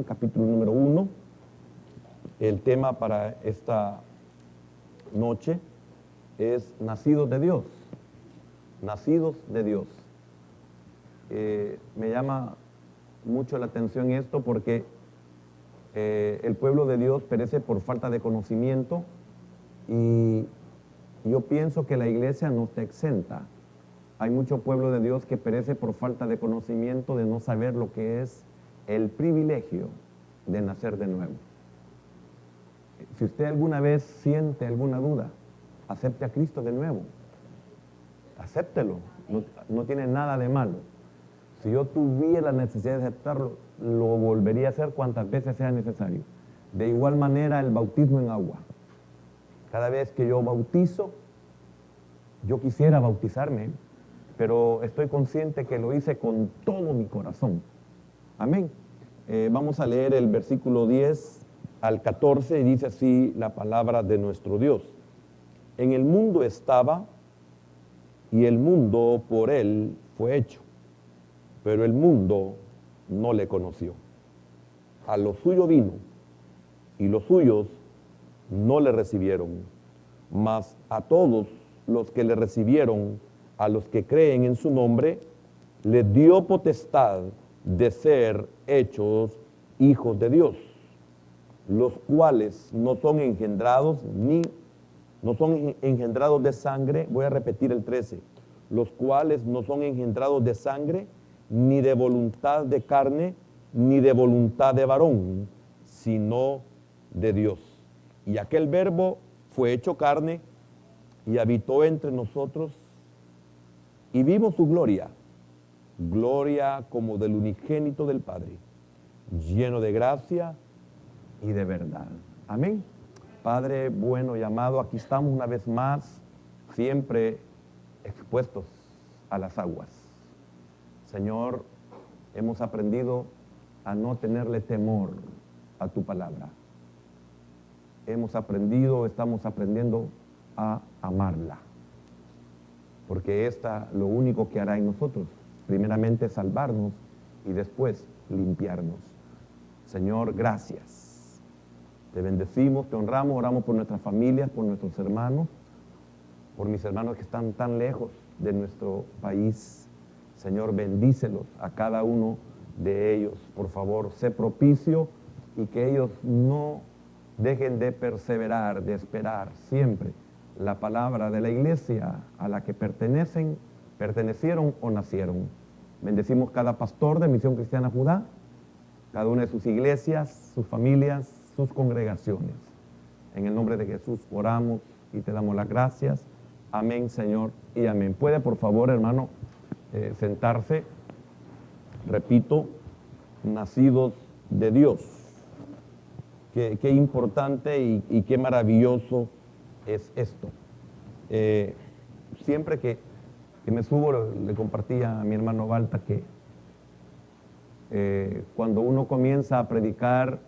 Juan, capítulo número 1. El tema para esta noche es nacidos de Dios. Nacidos de Dios. Me llama mucho la atención esto porque el pueblo de Dios perece por falta de conocimiento, y yo pienso que la iglesia no está exenta. Hay mucho pueblo de Dios que perece por falta de conocimiento, de no saber lo que es el privilegio de nacer de nuevo. Si usted alguna vez siente alguna duda, acepte a Cristo de nuevo. Acéptelo, no tiene nada de malo. Si yo tuviera la necesidad de aceptarlo, lo volvería a hacer cuantas veces sea necesario. De igual manera, el bautismo en agua. Cada vez que yo bautizo, yo quisiera bautizarme, pero estoy consciente que lo hice con todo mi corazón. Amén. Vamos a leer el versículo 10 al 14 y dice así la palabra de nuestro Dios. En el mundo estaba, y el mundo por él fue hecho, pero el mundo no le conoció. A lo suyo vino, y los suyos no le recibieron. Mas a todos los que le recibieron, a los que creen en su nombre, les dio potestad de ser hechos hijos de Dios, los cuales no son engendrados de sangre. Voy a repetir el 13. Los cuales no son engendrados de sangre, ni de voluntad de carne, ni de voluntad de varón, sino de Dios. Y aquel verbo fue hecho carne y habitó entre nosotros, y vimos su gloria, gloria como del unigénito del Padre, lleno de gracia y de verdad. Amén. Padre bueno y amado, aquí estamos una vez más, siempre expuestos a las aguas. Señor, hemos aprendido a no tenerle temor a tu palabra. Estamos aprendiendo a amarla, porque esta lo único que hará en nosotros, primeramente salvarnos y después limpiarnos. Señor, gracias. Te bendecimos, te honramos, oramos por nuestras familias, por nuestros hermanos, por mis hermanos que están tan lejos de nuestro país. Señor, bendícelos a cada uno de ellos. Por favor, sé propicio y que ellos no dejen de perseverar, de esperar siempre la palabra de la iglesia a la que pertenecieron o nacieron. Bendecimos cada pastor de Misión Cristiana Judá, cada una de sus iglesias, sus familias, sus congregaciones. En el nombre de Jesús oramos y te damos las gracias. Amén, Señor, y amén. ¿Puede, por favor, hermano, sentarse? Repito, nacidos de Dios. Qué importante y qué maravilloso es esto. Siempre que me subo, le compartía a mi hermano Balta que cuando uno comienza a predicar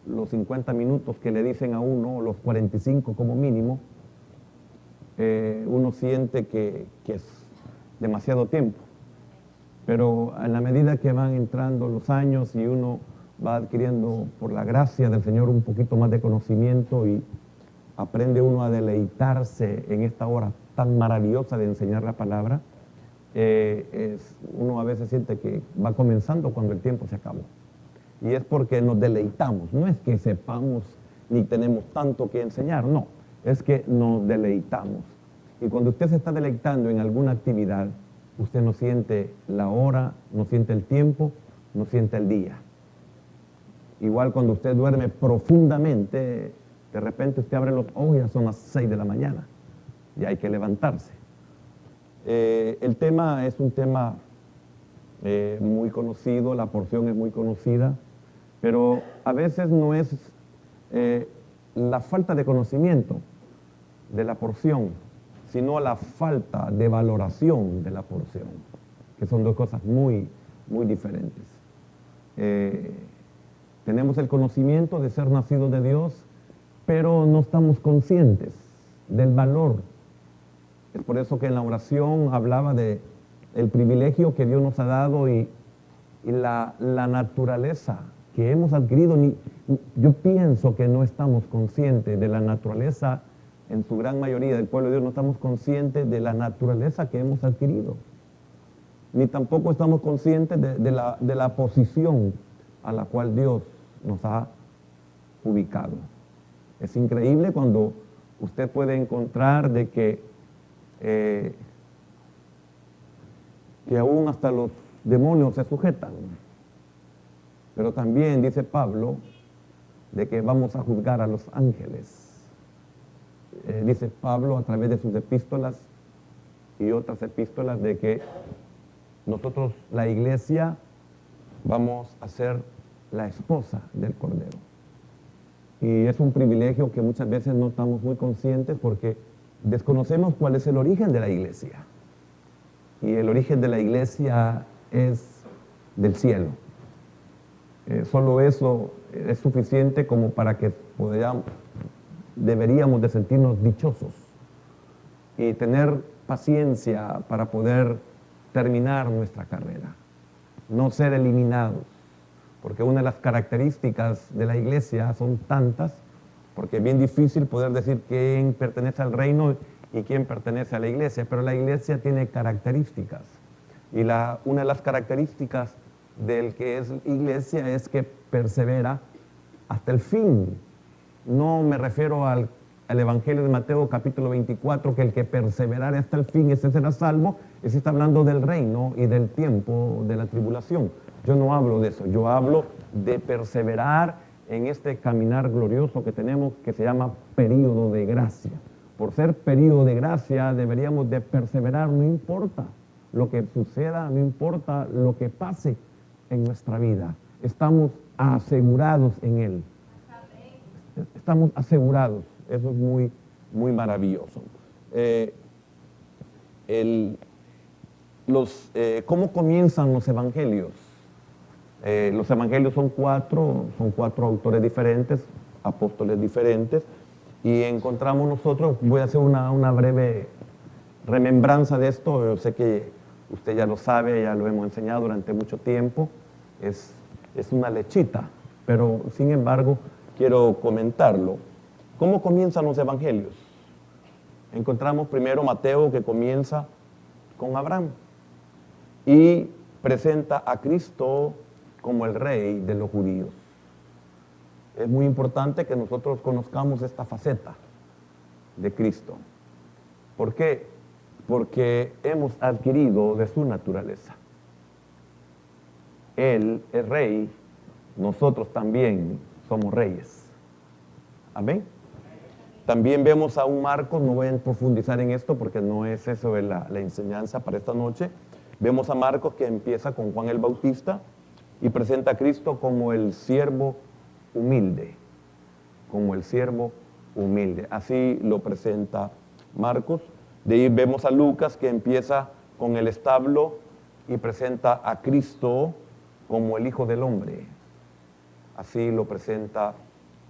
los 50 minutos que le dicen a uno, los 45 como mínimo, uno siente que es demasiado tiempo. Pero a la medida que van entrando los años y uno va adquiriendo por la gracia del Señor un poquito más de conocimiento, y aprende uno a deleitarse en esta hora tan maravillosa de enseñar la palabra, uno a veces siente que va comenzando cuando el tiempo se acabó. Y es porque nos deleitamos, no es que sepamos ni tenemos tanto que enseñar, no, es que nos deleitamos. Y cuando usted se está deleitando en alguna actividad, usted no siente la hora, no siente el tiempo, no siente el día. Igual cuando usted duerme profundamente, de repente usted abre los ojos y ya son las 6 de la mañana y hay que levantarse. El tema es un tema muy conocido, la porción es muy conocida, pero a veces no es la falta de conocimiento de la porción, sino la falta de valoración de la porción, que son dos cosas muy, muy diferentes. Tenemos el conocimiento de ser nacidos de Dios, pero no estamos conscientes del valor. Es por eso que en la oración hablaba de el privilegio que Dios nos ha dado y la naturaleza que hemos adquirido. Yo pienso que no estamos conscientes de la naturaleza, en su gran mayoría del pueblo de Dios no estamos conscientes de la naturaleza que hemos adquirido, ni tampoco estamos conscientes de la posición a la cual Dios nos ha ubicado. Es increíble cuando usted puede encontrar de que aún hasta los demonios se sujetan. Pero también dice Pablo de que vamos a juzgar a los ángeles. Dice Pablo a través de sus epístolas y otras epístolas de que nosotros, la iglesia, vamos a ser la esposa del Cordero. Y es un privilegio que muchas veces no estamos muy conscientes porque desconocemos cuál es el origen de la iglesia. Y el origen de la iglesia es del cielo. Solo eso es suficiente como para que deberíamos de sentirnos dichosos y tener paciencia para poder terminar nuestra carrera, no ser eliminados, porque una de las características de la iglesia son tantas, porque es bien difícil poder decir quién pertenece al reino y quién pertenece a la iglesia, pero la iglesia tiene características, y una de las características del que es iglesia es que persevera hasta el fin. No me refiero al Evangelio de Mateo capítulo 24, que el que perseverare hasta el fin, ese será salvo. Ese está hablando del reino y del tiempo de la tribulación. Yo no hablo de eso, yo hablo de perseverar en este caminar glorioso que tenemos, que se llama período de gracia. Por ser período de gracia deberíamos de perseverar, no importa lo que suceda, no importa lo que pase en nuestra vida. Estamos asegurados en Él. Estamos asegurados. Eso es muy, muy maravilloso. ¿Cómo comienzan los evangelios? Los evangelios son cuatro autores diferentes, apóstoles diferentes, y encontramos nosotros, voy a hacer una breve remembranza de esto. Yo sé que usted ya lo sabe, ya lo hemos enseñado durante mucho tiempo, es una lechita, pero sin embargo quiero comentarlo. ¿Cómo comienzan los evangelios? Encontramos primero Mateo, que comienza con Abraham y presenta a Cristo como el rey de los judíos. Es muy importante que nosotros conozcamos esta faceta de Cristo. ¿Por qué? Porque hemos adquirido de su naturaleza. Él es rey, nosotros también somos reyes. Amén. También vemos a un Marcos, no voy a profundizar en esto porque no es eso la enseñanza para esta noche. Vemos a Marcos que empieza con Juan el Bautista y presenta a Cristo como el siervo humilde, como el siervo humilde. Así lo presenta Marcos. De ahí vemos a Lucas, que empieza con el establo y presenta a Cristo como el Hijo del Hombre. Así lo presenta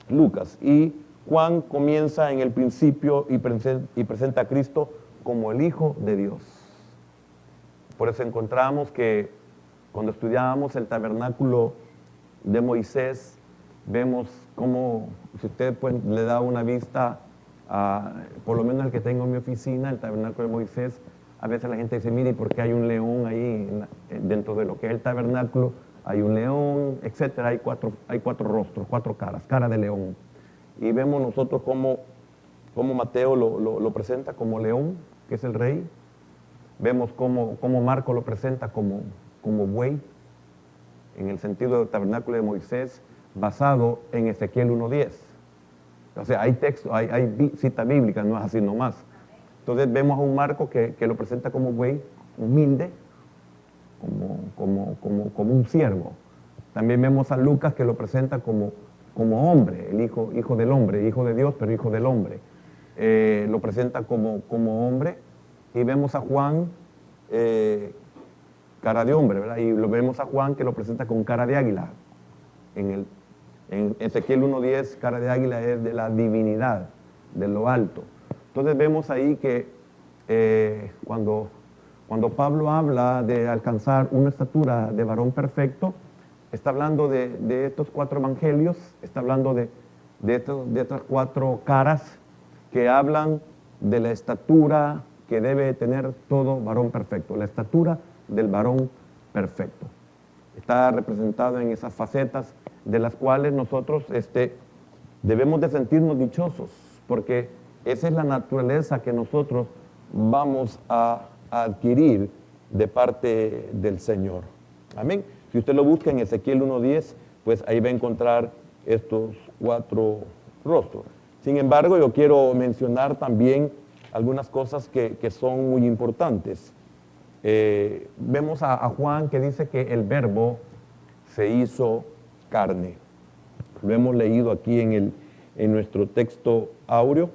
Lucas. Y Juan comienza en el principio y presenta a Cristo como el Hijo de Dios. Por eso encontramos que cuando estudiábamos el tabernáculo de Moisés, vemos cómo, si usted pues, le da una vista, por lo menos el que tengo en mi oficina, el tabernáculo de Moisés, a veces la gente dice, mire, ¿por qué hay un león ahí dentro de lo que es el tabernáculo? Hay un león, etcétera, hay cuatro rostros, cuatro caras, cara de león. Y vemos nosotros cómo Mateo lo presenta como león, que es el rey. Vemos cómo Marcos lo presenta como buey, en el sentido del tabernáculo de Moisés, basado en Ezequiel 1:10. O sea, hay texto, hay cita bíblica, no es así nomás. Entonces vemos a un Marcos que lo presenta como buey, humilde, como un siervo. También vemos a Lucas que lo presenta como hombre, el hijo del hombre, hijo de Dios, pero hijo del hombre. Lo presenta como hombre. Y vemos a Juan, cara de hombre, ¿verdad? Y lo vemos a Juan que lo presenta con cara de águila. En Ezequiel 1:10, cara de águila es de la divinidad, de lo alto. Entonces vemos ahí que cuando Pablo habla de alcanzar una estatura de varón perfecto, está hablando de estos 4 evangelios, está hablando de estas 4 caras que hablan de la estatura que debe tener todo varón perfecto, la estatura del varón perfecto. Está representado en esas facetas de las cuales nosotros debemos de sentirnos dichosos, porque esa es la naturaleza que nosotros vamos a adquirir de parte del Señor. Amén. Si usted lo busca en Ezequiel 1:10, pues ahí va a encontrar estos 4 rostros. Sin embargo, yo quiero mencionar también algunas cosas que son muy importantes. Vemos a Juan que dice que el verbo se hizo carne. Lo hemos leído aquí en nuestro texto áureo.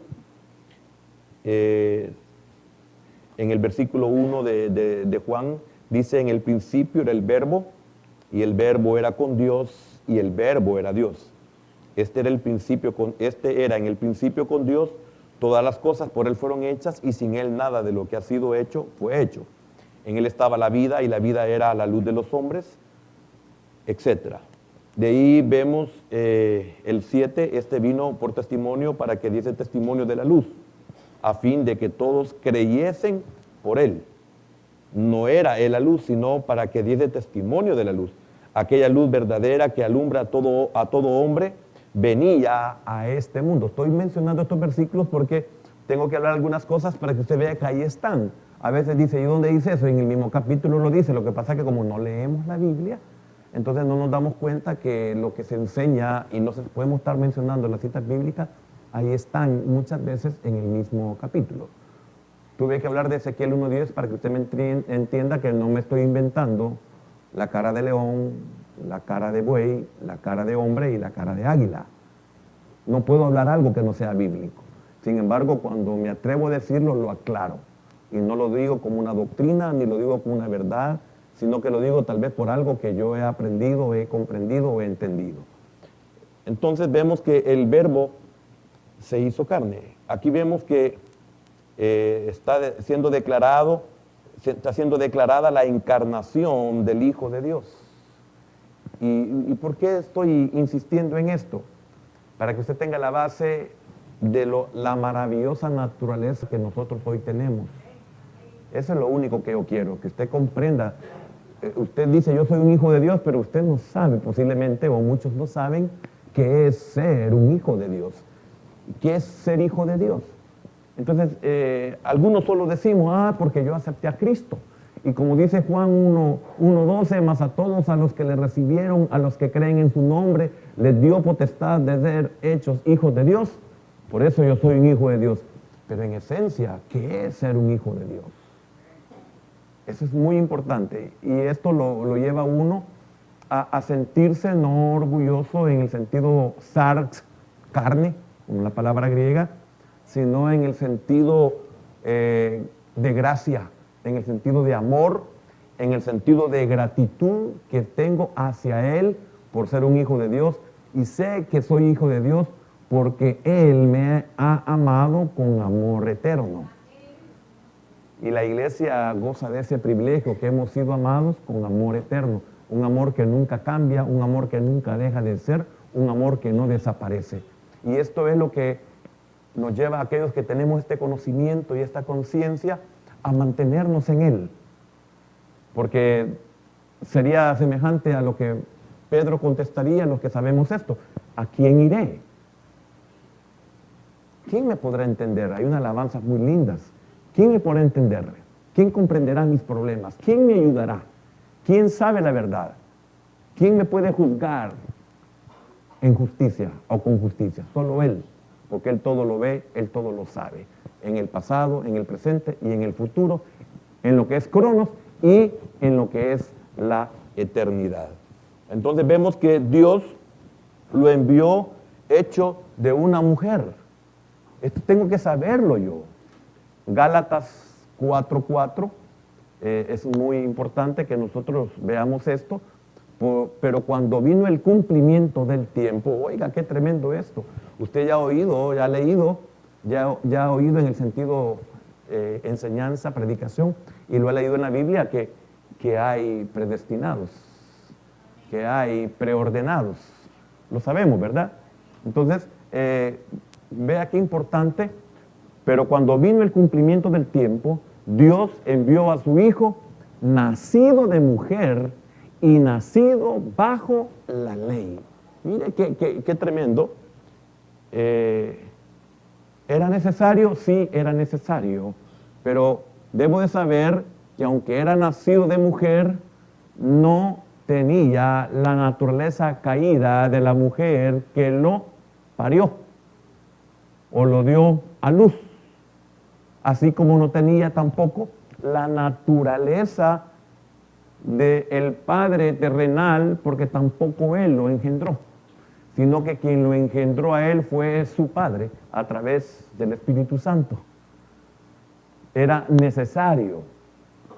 En el versículo 1 de Juan dice: en el principio era el verbo, y el verbo era con Dios, y el verbo era Dios. Este era en el principio con Dios. Todas las cosas por Él fueron hechas, y sin Él nada de lo que ha sido hecho fue hecho. En Él estaba la vida, y la vida era la luz de los hombres, etc. De ahí vemos el 7, vino por testimonio para que diese testimonio de la luz, a fin de que todos creyesen por Él. No era Él la luz, sino para que diese testimonio de la luz. Aquella luz verdadera que alumbra a todo hombre, venía a este mundo. Estoy mencionando estos versículos porque tengo que hablar algunas cosas para que usted vea que ahí están. A veces dice: ¿y dónde dice eso? En el mismo capítulo lo dice. Lo que pasa es que como no leemos la Biblia, entonces no nos damos cuenta que lo que se enseña, y no se podemos estar mencionando las citas bíblicas, ahí están muchas veces en el mismo capítulo. Tuve que hablar de Ezequiel 1:10 para que usted me entienda que no me estoy inventando la cara de león, la cara de buey, la cara de hombre y la cara de águila. No puedo hablar algo que no sea bíblico. Sin embargo, cuando me atrevo a decirlo, lo aclaro. Y no lo digo como una doctrina, ni lo digo como una verdad, sino que lo digo tal vez por algo que yo he aprendido, he comprendido o he entendido. Entonces vemos que el verbo se hizo carne. Aquí vemos que está siendo declarada la encarnación del Hijo de Dios. ¿Y por qué estoy insistiendo en esto? Para que usted tenga la base de la maravillosa naturaleza que nosotros hoy tenemos. Eso es lo único que yo quiero, que usted comprenda. Usted dice: yo soy un hijo de Dios, pero usted no sabe posiblemente, o muchos no saben, qué es ser un hijo de Dios. ¿Qué es ser hijo de Dios? Entonces, algunos solo decimos: porque yo acepté a Cristo. Y como dice Juan 1:12, más a todos a los que le recibieron, a los que creen en su nombre, les dio potestad de ser hechos hijos de Dios. Por eso yo soy un hijo de Dios. Pero en esencia, ¿qué es ser un hijo de Dios? Eso es muy importante. Y esto lo lleva a uno a sentirse no orgulloso en el sentido sarx, carne, como la palabra griega, sino en el sentido de gracia, en el sentido de amor, en el sentido de gratitud que tengo hacia Él por ser un hijo de Dios. Y sé que soy hijo de Dios porque Él me ha amado con amor eterno. Y la iglesia goza de ese privilegio, que hemos sido amados con amor eterno. Un amor que nunca cambia, un amor que nunca deja de ser, un amor que no desaparece. Y esto es lo que nos lleva a aquellos que tenemos este conocimiento y esta conciencia a mantenernos en Él. Porque sería semejante a lo que Pedro contestaría a los que sabemos esto: ¿a quién iré? ¿Quién me podrá entender? Hay unas alabanzas muy lindas. ¿Quién me podrá entender? ¿Quién comprenderá mis problemas? ¿Quién me ayudará? ¿Quién sabe la verdad? ¿Quién me puede juzgar en justicia o con justicia? Solo Él, porque Él todo lo ve, Él todo lo sabe. En el pasado, en el presente y en el futuro, en lo que es Cronos y en lo que es la eternidad. Entonces vemos que Dios lo envió hecho de una mujer. Esto tengo que saberlo yo. Gálatas 4:4, es muy importante que nosotros veamos esto, pero cuando vino el cumplimiento del tiempo, oiga, qué tremendo esto. Usted ya ha oído, ya ha leído, ya ha oído en el sentido enseñanza, predicación, y lo ha leído en la Biblia que hay predestinados. que hay preordenados. Lo sabemos, ¿verdad? Entonces, vea qué importante. Pero cuando vino el cumplimiento del tiempo, Dios envió a su Hijo, nacido de mujer y nacido bajo la ley. Mire qué tremendo. ¿Era necesario? Sí, era necesario. Pero debo de saber que aunque era nacido de mujer, no tenía la naturaleza caída de la mujer que lo parió o lo dio a luz. Así como no tenía tampoco la naturaleza del Padre terrenal, porque tampoco Él lo engendró, sino que quien lo engendró a Él fue su Padre a través del Espíritu Santo. Era necesario,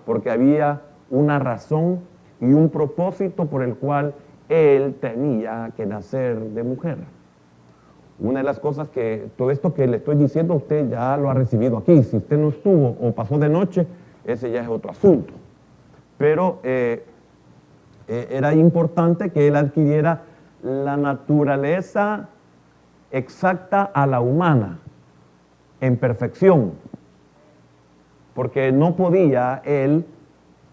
porque había una razón y un propósito por el cual Él tenía que nacer de mujer. Una de las cosas que todo esto que le estoy diciendo, usted ya lo ha recibido aquí. Si usted no estuvo o pasó de noche, ese ya es otro asunto. Pero era importante que él adquiriera la naturaleza exacta a la humana, en perfección. Porque no podía él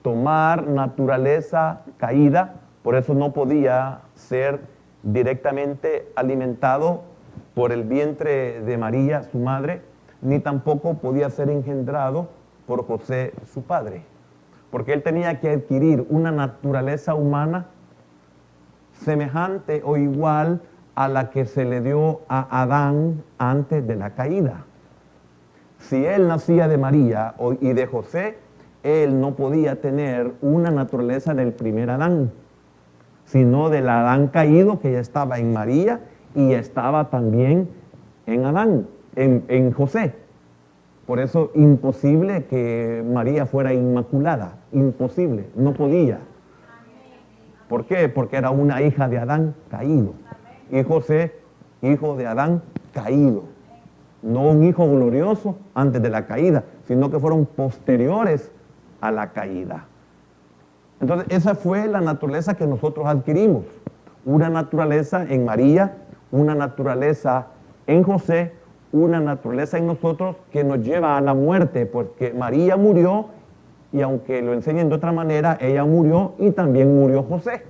tomar naturaleza caída, por eso no podía ser directamente alimentado por el vientre de María, su madre, ni tampoco podía ser engendrado por José, su padre, porque él tenía que adquirir una naturaleza humana semejante o igual a la que se le dio a Adán antes de la caída. Si él nacía de María y de José, él no podía tener una naturaleza del primer Adán, sino del Adán caído que ya estaba en María y estaba también en Adán, en José. Por eso imposible que María fuera inmaculada, imposible, no podía. ¿Por qué? Porque era una hija de Adán caído. Y José, hijo de Adán caído. No un hijo glorioso antes de la caída, sino que fueron posteriores a la caída. Entonces, esa fue la naturaleza que nosotros adquirimos. Una naturaleza en María, una naturaleza en José, una naturaleza en nosotros que nos lleva a la muerte, porque María murió y aunque lo enseñen de otra manera, ella murió y también murió José.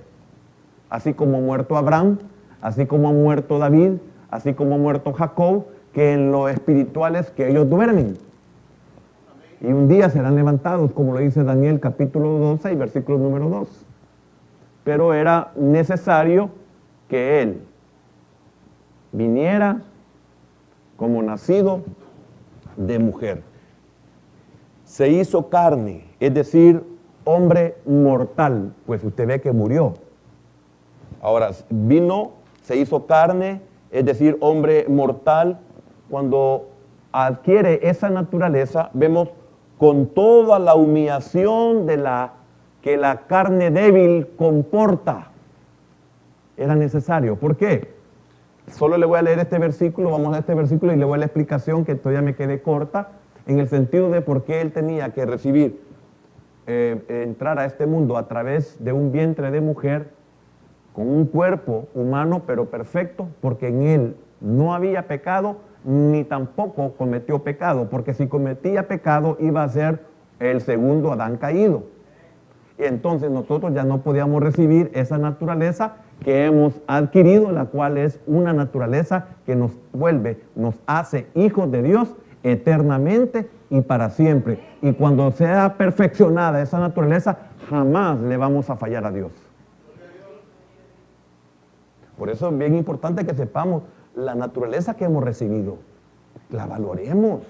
Así como ha muerto Abraham, así como ha muerto David, así como ha muerto Jacob, que en lo espiritual es que ellos duermen. Y un día serán levantados, como lo dice Daniel capítulo 12 y versículo número 2. Pero era necesario que él viniera como nacido de mujer. Se hizo carne, es decir, hombre mortal, pues usted ve que murió. Ahora, vino, se hizo carne, es decir, hombre mortal. Cuando adquiere esa naturaleza, vemos con toda la humillación que la carne débil comporta. Era necesario. ¿Por qué? Solo le voy a leer este versículo, vamos a este versículo y le voy a la explicación que todavía me quedé corta, en el sentido de por qué él tenía que recibir, entrar a este mundo a través de un vientre de mujer, con un cuerpo humano pero perfecto, porque en él no había pecado, ni tampoco cometió pecado, porque si cometía pecado iba a ser el segundo Adán caído. Y entonces nosotros ya no podíamos recibir esa naturaleza que hemos adquirido, la cual es una naturaleza que nos vuelve, nos hace hijos de Dios eternamente y para siempre. Y cuando sea perfeccionada esa naturaleza, jamás le vamos a fallar a Dios. Por eso es bien importante que sepamos la naturaleza que hemos recibido, la valoremos.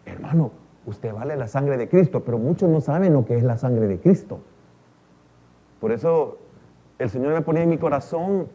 Hermano, usted vale la sangre de Cristo, pero muchos no saben lo que es la sangre de Cristo. Por eso el Señor me ponía en mi corazón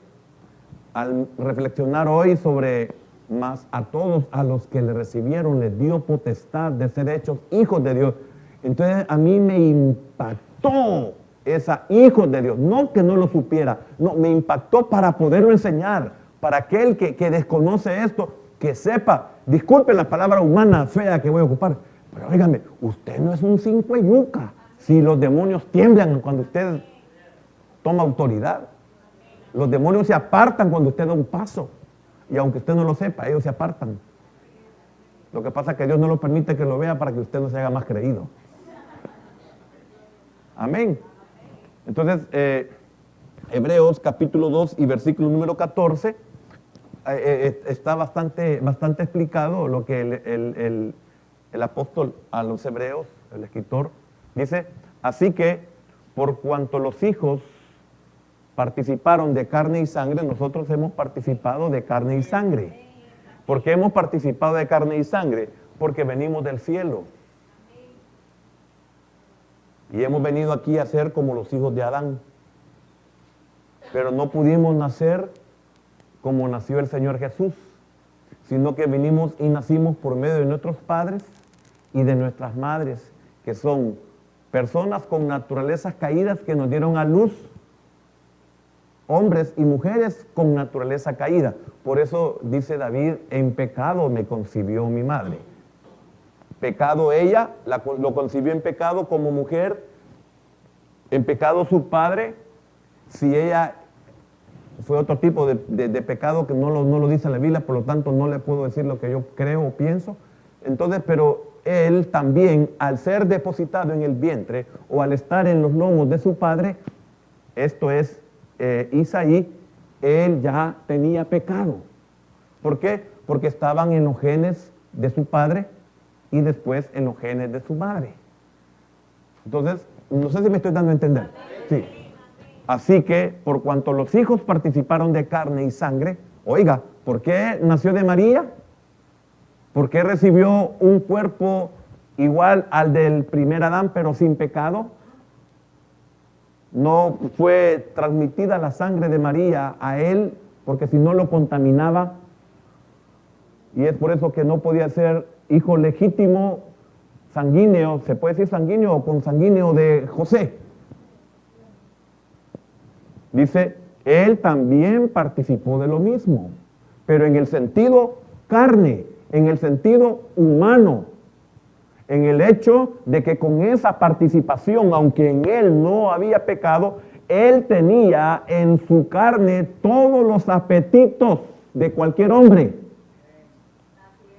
al reflexionar hoy sobre más a todos a los que le recibieron, les dio potestad de ser hechos hijos de Dios. Entonces a mí me impactó esa hijos de Dios, no que no lo supiera, no, me impactó para poderlo enseñar, para aquel que desconoce esto, que sepa, disculpen la palabra humana fea que voy a ocupar, pero óigame, usted no es un cinco yuca, si los demonios tiemblan cuando usted toma autoridad. Los demonios se apartan cuando usted da un paso. Y aunque usted no lo sepa, ellos se apartan. Lo que pasa es que Dios no lo permite que lo vea para que usted no se haga más creído. Amén. Entonces, Hebreos capítulo 2 y versículo número 14, está bastante explicado lo que el apóstol a los hebreos, el escritor, dice: así que por cuanto los hijos participaron de carne y sangre, nosotros hemos participado de carne y sangre. ¿Por qué hemos participado de carne y sangre? Porque venimos del cielo. Y hemos venido aquí a ser como los hijos de Adán. Pero no pudimos nacer como nació el Señor Jesús, sino que vinimos y nacimos por medio de nuestros padres y de nuestras madres, que son personas con naturalezas caídas que nos dieron a luz, hombres y mujeres con naturaleza caída. Por eso dice David: en pecado me concibió mi madre. Pecado ella, lo concibió en pecado como mujer, en pecado su padre, si ella fue otro tipo de pecado que no lo dice la Biblia, por lo tanto no le puedo decir lo que yo creo o pienso. Entonces, pero él también, al ser depositado en el vientre o al estar en los lomos de su padre, esto es Isaí, él ya tenía pecado. ¿Por qué? Porque estaban en los genes de su padre y después en los genes de su madre. Entonces, no sé si me estoy dando a entender. Sí. Así que, por cuanto los hijos participaron de carne y sangre, oiga, ¿por qué nació de María? ¿Por qué recibió un cuerpo igual al del primer Adán, pero sin pecado? No fue transmitida la sangre de María a él, porque si no lo contaminaba. Y es por eso que no podía ser hijo legítimo sanguíneo, se puede decir sanguíneo o consanguíneo de José. Dice, él también participó de lo mismo, pero en el sentido carne, en el sentido humano, en el hecho de que con esa participación, aunque en él no había pecado, él tenía en su carne todos los apetitos de cualquier hombre.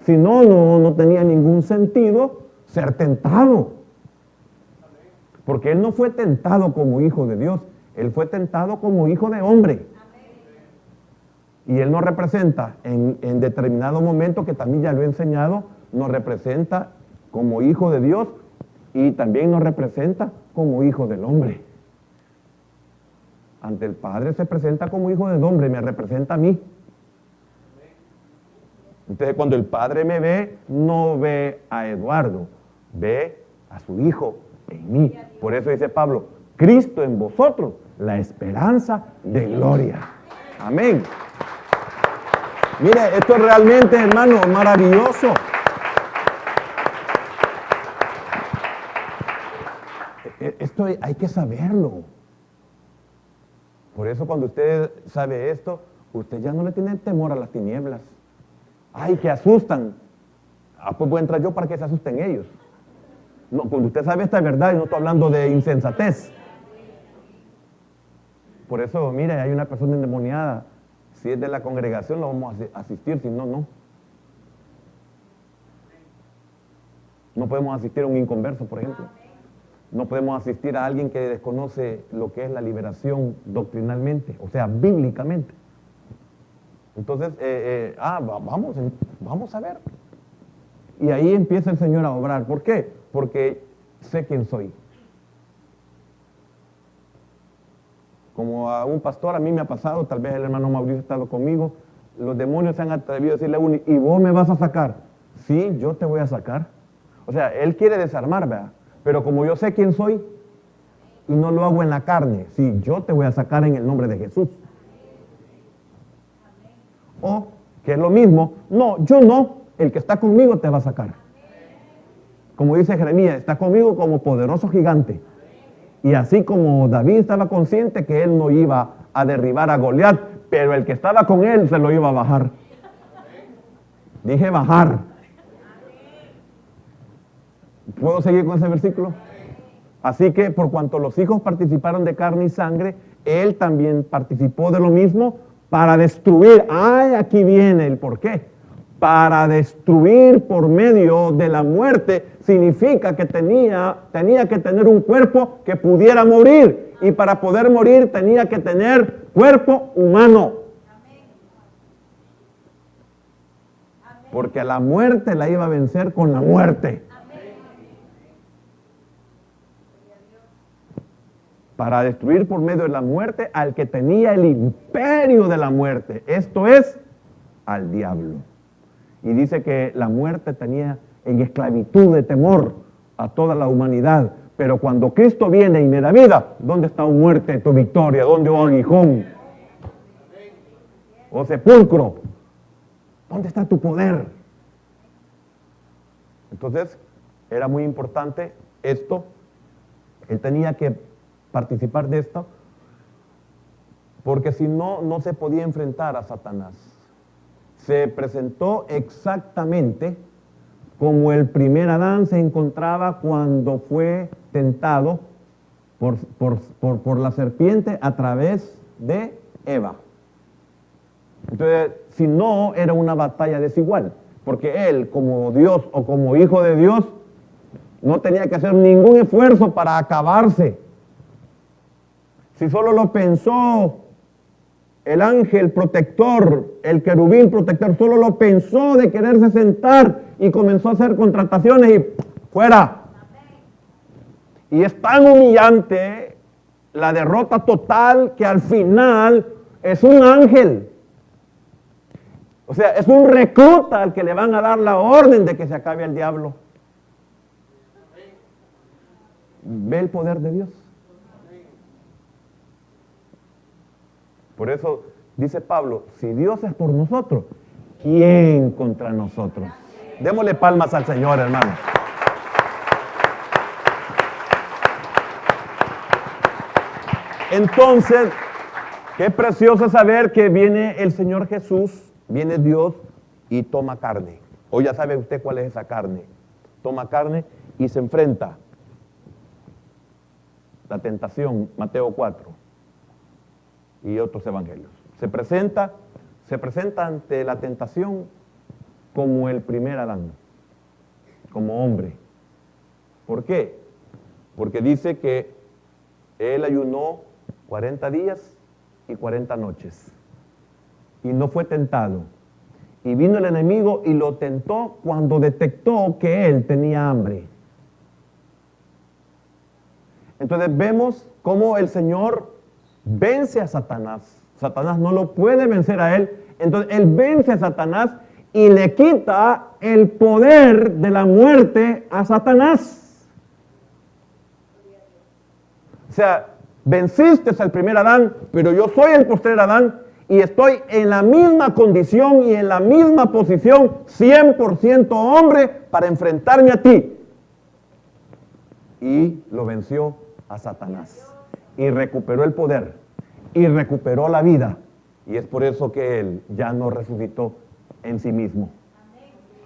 Si no, no tenía ningún sentido ser tentado. Porque él no fue tentado como hijo de Dios, él fue tentado como hijo de hombre. Y él nos representa en determinado momento, que también ya lo he enseñado, nos representa como hijo de Dios y también nos representa como hijo del hombre. Ante el Padre se presenta como hijo del hombre, me representa a mí. Entonces, cuando el Padre me ve, no ve a Eduardo, ve a su hijo en mí. Por eso dice Pablo, Cristo en vosotros, la esperanza de gloria. Amén. Mire, esto es realmente, hermano, maravilloso. Esto hay que saberlo. Por eso cuando usted sabe esto, usted ya no le tiene temor a las tinieblas. Ay, que asustan. Pues voy a entrar yo para que se asusten ellos. No, cuando usted sabe esta verdad, y no estoy hablando de insensatez. Por eso, mire, hay una persona endemoniada. Si es de la congregación, lo vamos a asistir, si no, no. No podemos asistir a un inconverso, por ejemplo. No podemos asistir a alguien que desconoce lo que es la liberación doctrinalmente, o sea, bíblicamente. Entonces, vamos a ver. Y ahí empieza el Señor a obrar. ¿Por qué? Porque sé quién soy. Como a un pastor, a mí me ha pasado, tal vez el hermano Mauricio ha estado conmigo, los demonios se han atrevido a decirle a uno, ¿y vos me vas a sacar? Sí, yo te voy a sacar. O sea, él quiere desarmar, ¿verdad? Pero como yo sé quién soy, y no lo hago en la carne, sí, yo te voy a sacar en el nombre de Jesús. O, que es lo mismo, no, yo no, el que está conmigo te va a sacar. Como dice Jeremías, está conmigo como poderoso gigante. Y así como David estaba consciente que él no iba a derribar a Goliat, pero el que estaba con él se lo iba a bajar. Dije bajar. ¿Puedo seguir con ese versículo? Así que por cuanto los hijos participaron de carne y sangre, él también participó de lo mismo para destruir. Ay, aquí viene el porqué. Para destruir por medio de la muerte significa que tenía que tener un cuerpo que pudiera morir. Y para poder morir tenía que tener cuerpo humano. Porque a la muerte la iba a vencer con la muerte. Para destruir por medio de la muerte al que tenía el imperio de la muerte. Esto es, al diablo. Y dice que la muerte tenía en esclavitud de temor a toda la humanidad. Pero cuando Cristo viene y me da vida, ¿dónde está, oh muerte, tu victoria? ¿Dónde, oh aguijón? ¿Oh sepulcro? ¿Dónde está tu poder? Entonces, era muy importante esto. Él tenía que participar de esto, porque si no, no se podía enfrentar a Satanás. Se presentó exactamente como el primer Adán se encontraba cuando fue tentado por la serpiente a través de Eva. Entonces, si no, era una batalla desigual, porque él, como Dios o como hijo de Dios, no tenía que hacer ningún esfuerzo para acabarse. Si solo lo pensó el ángel protector, el querubín protector, solo lo pensó de quererse sentar y comenzó a hacer contrataciones y fuera. Y es tan humillante la derrota total que al final es un ángel. O sea, es un recluta al que le van a dar la orden de que se acabe el diablo. ¿Ve el poder de Dios? Por eso dice Pablo, si Dios es por nosotros, ¿quién contra nosotros? Démosle palmas al Señor, hermano. Entonces, qué precioso saber que viene el Señor Jesús, viene Dios y toma carne. Hoy ya sabe usted cuál es esa carne. Toma carne y se enfrenta. La tentación, Mateo 4. Y otros evangelios. Se presenta ante la tentación como el primer Adán, como hombre. ¿Por qué? Porque dice que él ayunó 40 días y 40 noches y no fue tentado. Y vino el enemigo y lo tentó cuando detectó que él tenía hambre. Entonces vemos cómo el Señor vence a Satanás. Satanás no lo puede vencer a él. Entonces él vence a Satanás y le quita el poder de la muerte a Satanás. O sea, venciste al primer Adán, pero yo soy el postrer Adán y estoy en la misma condición y en la misma posición, 100% hombre, para enfrentarme a ti. Y lo venció a Satanás. Y recuperó el poder, y recuperó la vida, y es por eso que él ya no resucitó en sí mismo.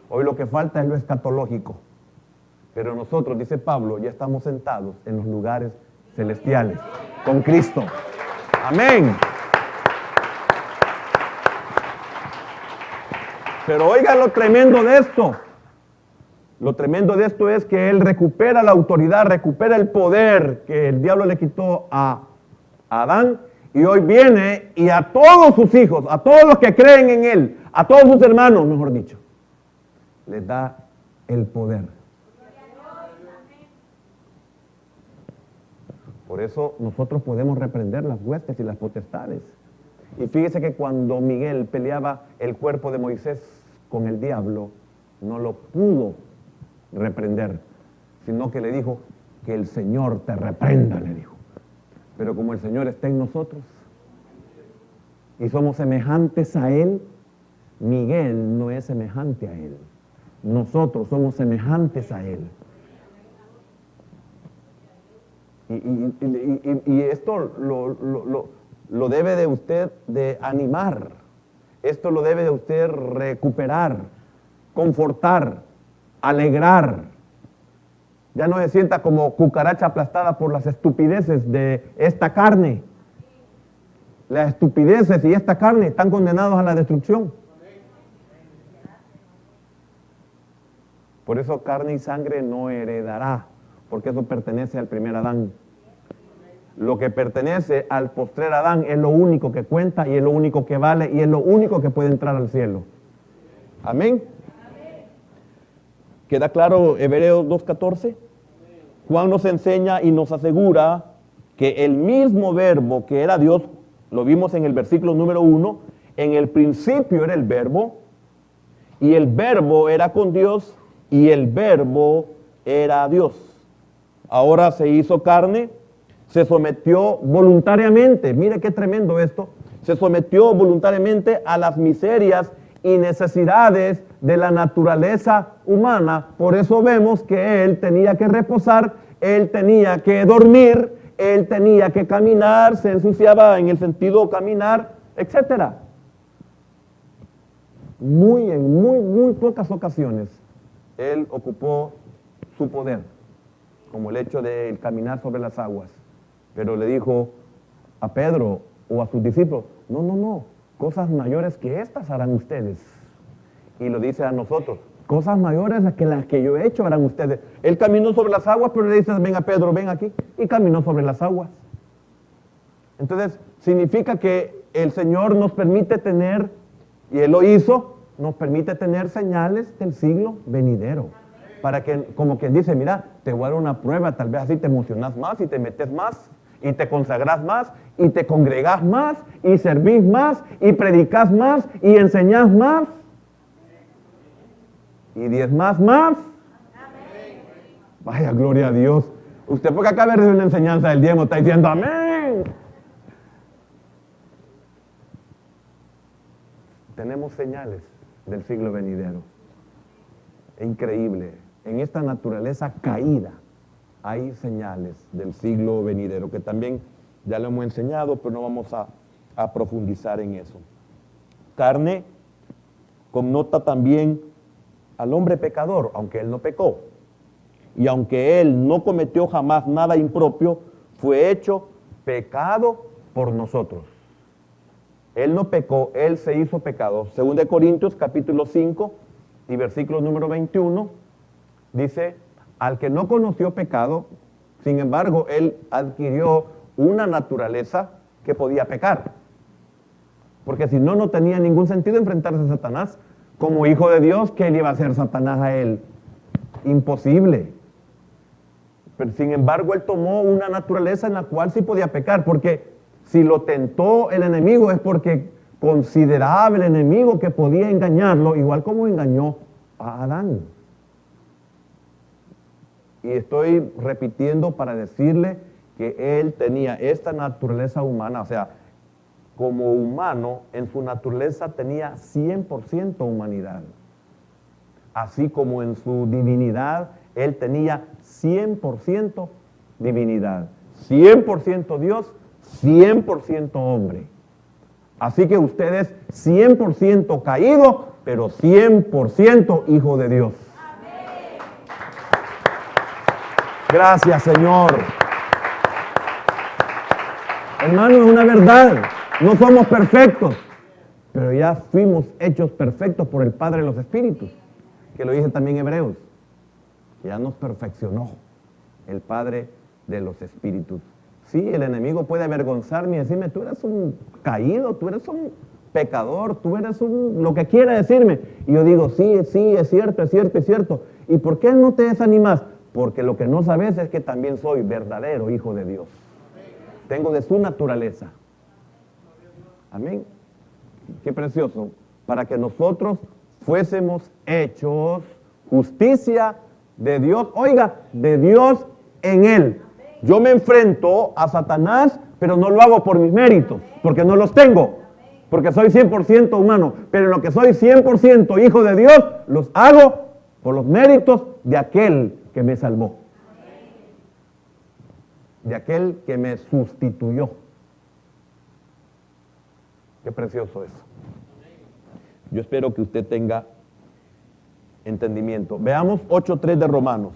Hoy lo que falta es lo escatológico, pero nosotros, dice Pablo, ya estamos sentados en los lugares celestiales, con Cristo. Amén. Pero oiga lo tremendo de esto. Lo tremendo de esto es que él recupera la autoridad, recupera el poder que el diablo le quitó a Adán, y hoy viene y a todos sus hijos, a todos los que creen en él, a todos sus hermanos, mejor dicho, les da el poder. Por eso nosotros podemos reprender las huestes y las potestades. Y fíjese que cuando Miguel peleaba el cuerpo de Moisés con el diablo, no lo pudo reprender, sino que le dijo, que el Señor te reprenda, le dijo. Pero como el Señor está en nosotros y somos semejantes a Él, Miguel no es semejante a Él. Nosotros somos semejantes a Él. Y esto lo debe de usted de animar. Esto lo debe de usted recuperar, confortar, alegrar. Ya no se sienta como cucaracha aplastada por las estupideces de esta carne, las estupideces y esta carne están condenados a la destrucción. Por eso carne y sangre no heredará, porque eso pertenece al primer Adán. Lo que pertenece al postrer Adán es lo único que cuenta y es lo único que vale y es lo único que puede entrar al cielo. Amén. ¿Queda claro Hebreos 2:14? Juan nos enseña y nos asegura que el mismo verbo que era Dios, lo vimos en el versículo número 1, en el principio era el verbo, y el verbo era con Dios, y el verbo era Dios. Ahora se hizo carne, se sometió voluntariamente, mire qué tremendo esto, se sometió voluntariamente a las miserias y necesidades de la naturaleza humana. Por eso vemos que Él tenía que reposar, Él tenía que dormir, Él tenía que caminar, se ensuciaba en el sentido caminar, etc. En muy pocas ocasiones Él ocupó su poder, como el hecho de caminar sobre las aguas. Pero le dijo a Pedro o a sus discípulos, no, cosas mayores que estas harán ustedes. Y lo dice a nosotros, cosas mayores que las que yo he hecho harán ustedes. Él caminó sobre las aguas, pero le dice, venga Pedro, ven aquí. Y caminó sobre las aguas. Entonces, significa que el Señor nos permite tener, y Él lo hizo, nos permite tener señales del siglo venidero. Para que, como quien dice, mira, te voy a dar una prueba, tal vez así te emocionas más y te metes más, y te consagras más, y te congregás más, y servís más, y predicás más, y enseñás más, y diezmás más. Vaya, gloria a Dios. Usted porque acaba de recibir una enseñanza del diezmo está diciendo amén. Tenemos señales del siglo venidero. Es increíble. En esta naturaleza caída hay señales del siglo venidero, que también ya lo hemos enseñado, pero no vamos a profundizar en eso. Carne connota también al hombre pecador, aunque él no pecó. Y aunque él no cometió jamás nada impropio, fue hecho pecado por nosotros. Él no pecó, él se hizo pecado. Según de Corintios capítulo 5 y versículo número 21, dice, al que no conoció pecado, sin embargo, él adquirió una naturaleza que podía pecar. Porque si no, no tenía ningún sentido enfrentarse a Satanás. Como hijo de Dios, ¿qué le iba a hacer Satanás a él? Imposible. Pero sin embargo, él tomó una naturaleza en la cual sí podía pecar, porque si lo tentó el enemigo es porque consideraba el enemigo que podía engañarlo, igual como engañó a Adán. Y estoy repitiendo para decirle que él tenía esta naturaleza humana, o sea, como humano, en su naturaleza tenía 100% humanidad. Así como en su divinidad, él tenía 100% divinidad. 100% Dios, 100% hombre. Así que usted es 100% caído, pero 100% hijo de Dios. Gracias, Señor. Hermano, es una verdad. No somos perfectos, pero ya fuimos hechos perfectos por el Padre de los Espíritus, que lo dice también Hebreos. Ya nos perfeccionó el Padre de los Espíritus. Sí, el enemigo puede avergonzarme y decirme, tú eres un caído, tú eres un pecador, tú eres lo que quiera decirme. Y yo digo, sí, es cierto, es cierto, es cierto. ¿Y por qué no te desanimas? Porque lo que no sabes es que también soy verdadero hijo de Dios. Tengo de su naturaleza. Amén. Qué precioso. Para que nosotros fuésemos hechos justicia de Dios. Oiga, de Dios en Él. Yo me enfrento a Satanás, pero no lo hago por mis méritos, porque no los tengo. Porque soy 100% humano. Pero en lo que soy 100% hijo de Dios, los hago por los méritos de aquel que me salvó. De aquel que me sustituyó. Qué precioso eso. Yo espero que usted tenga entendimiento. Veamos 8:3 de Romanos.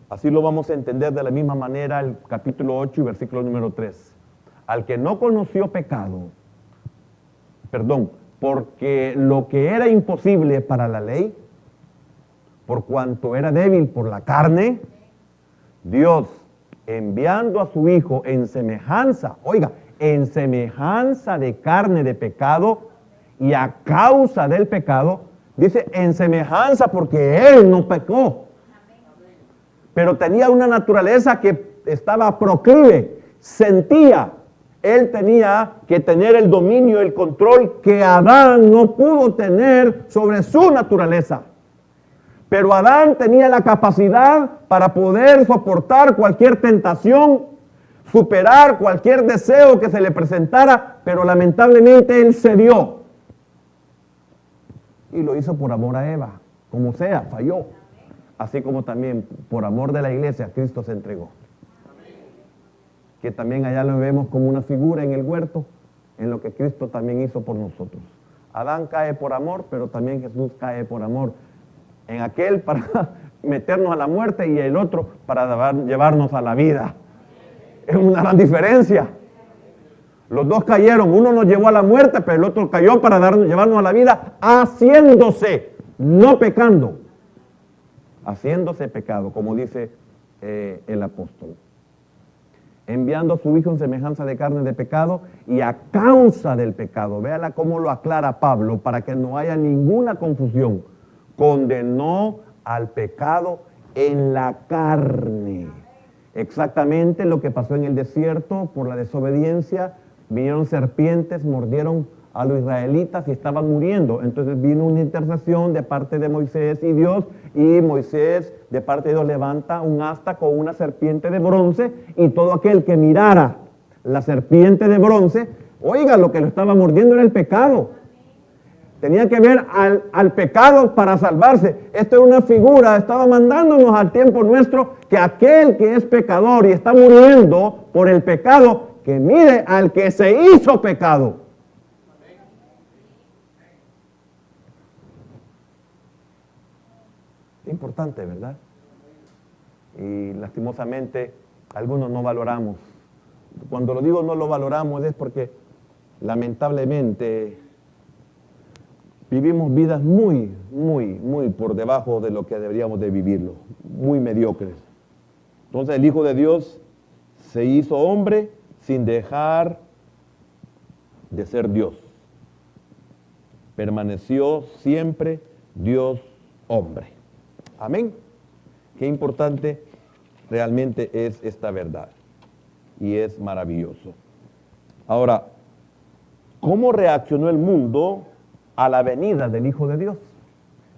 Así lo vamos a entender de la misma manera el capítulo 8 y versículo número 3. al que no conoció pecado, perdón, porque lo que era imposible para la ley, por cuanto era débil por la carne, Dios, enviando a su Hijo en semejanza, oiga, en semejanza de carne de pecado, y a causa del pecado, dice en semejanza porque Él no pecó, pero tenía una naturaleza que estaba proclive, sentía, Él tenía que tener el dominio, el control que Adán no pudo tener sobre su naturaleza. Pero Adán tenía la capacidad para poder soportar cualquier tentación, superar cualquier deseo que se le presentara, pero lamentablemente él cedió. Y lo hizo por amor a Eva, como sea, falló. Así como también por amor de la iglesia, Cristo se entregó. Que también allá lo vemos como una figura en el huerto, en lo que Cristo también hizo por nosotros. Adán cae por amor, pero también Jesús cae por amor. En aquel para meternos a la muerte y el otro para llevarnos a la vida. Es una gran diferencia. Los dos cayeron, uno nos llevó a la muerte, pero el otro cayó para llevarnos a la vida, haciéndose, no pecando. Haciéndose pecado, como dice el apóstol. Enviando a su Hijo en semejanza de carne de pecado y a causa del pecado. Véala cómo lo aclara Pablo para que no haya ninguna confusión. Condenó al pecado en la carne. Exactamente lo que pasó en el desierto por la desobediencia. Vinieron serpientes, mordieron a los israelitas y estaban muriendo. Entonces vino una intercesión de parte de Moisés y Dios, y Moisés de parte de Dios levanta un asta con una serpiente de bronce, y todo aquel que mirara la serpiente de bronce, oiga, lo que lo estaba mordiendo era el pecado. Tenía que ver al pecado para salvarse. Esto es una figura, estaba mandándonos al tiempo nuestro que aquel que es pecador y está muriendo por el pecado, que mire al que se hizo pecado. Importante, ¿verdad? Y lastimosamente algunos no valoramos. Cuando lo digo no lo valoramos es porque lamentablemente vivimos vidas muy por debajo de lo que deberíamos de vivirlo, muy mediocres. Entonces el Hijo de Dios se hizo hombre sin dejar de ser Dios. Permaneció siempre Dios hombre. Amén. Qué importante realmente es esta verdad. Y es maravilloso. Ahora, ¿cómo reaccionó el mundo a la venida del Hijo de Dios?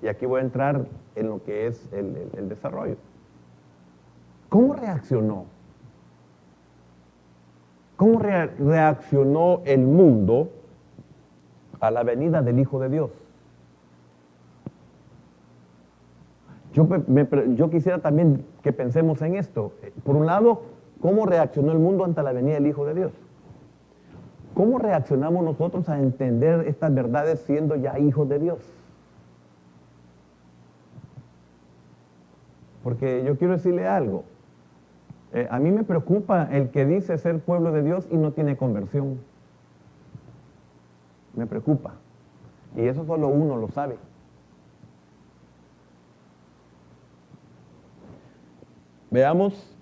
Y aquí voy a entrar en lo que es el desarrollo. ¿Cómo reaccionó? ¿Cómo reaccionó el mundo a la venida del Hijo de Dios? Yo quisiera también que pensemos en esto. Por un lado, ¿cómo reaccionó el mundo ante la venida del Hijo de Dios? ¿Cómo reaccionamos nosotros a entender estas verdades siendo ya hijos de Dios? Porque yo quiero decirle algo. A mí me preocupa el que dice ser pueblo de Dios y no tiene conversión. Me preocupa. Y eso solo uno lo sabe. Veamos,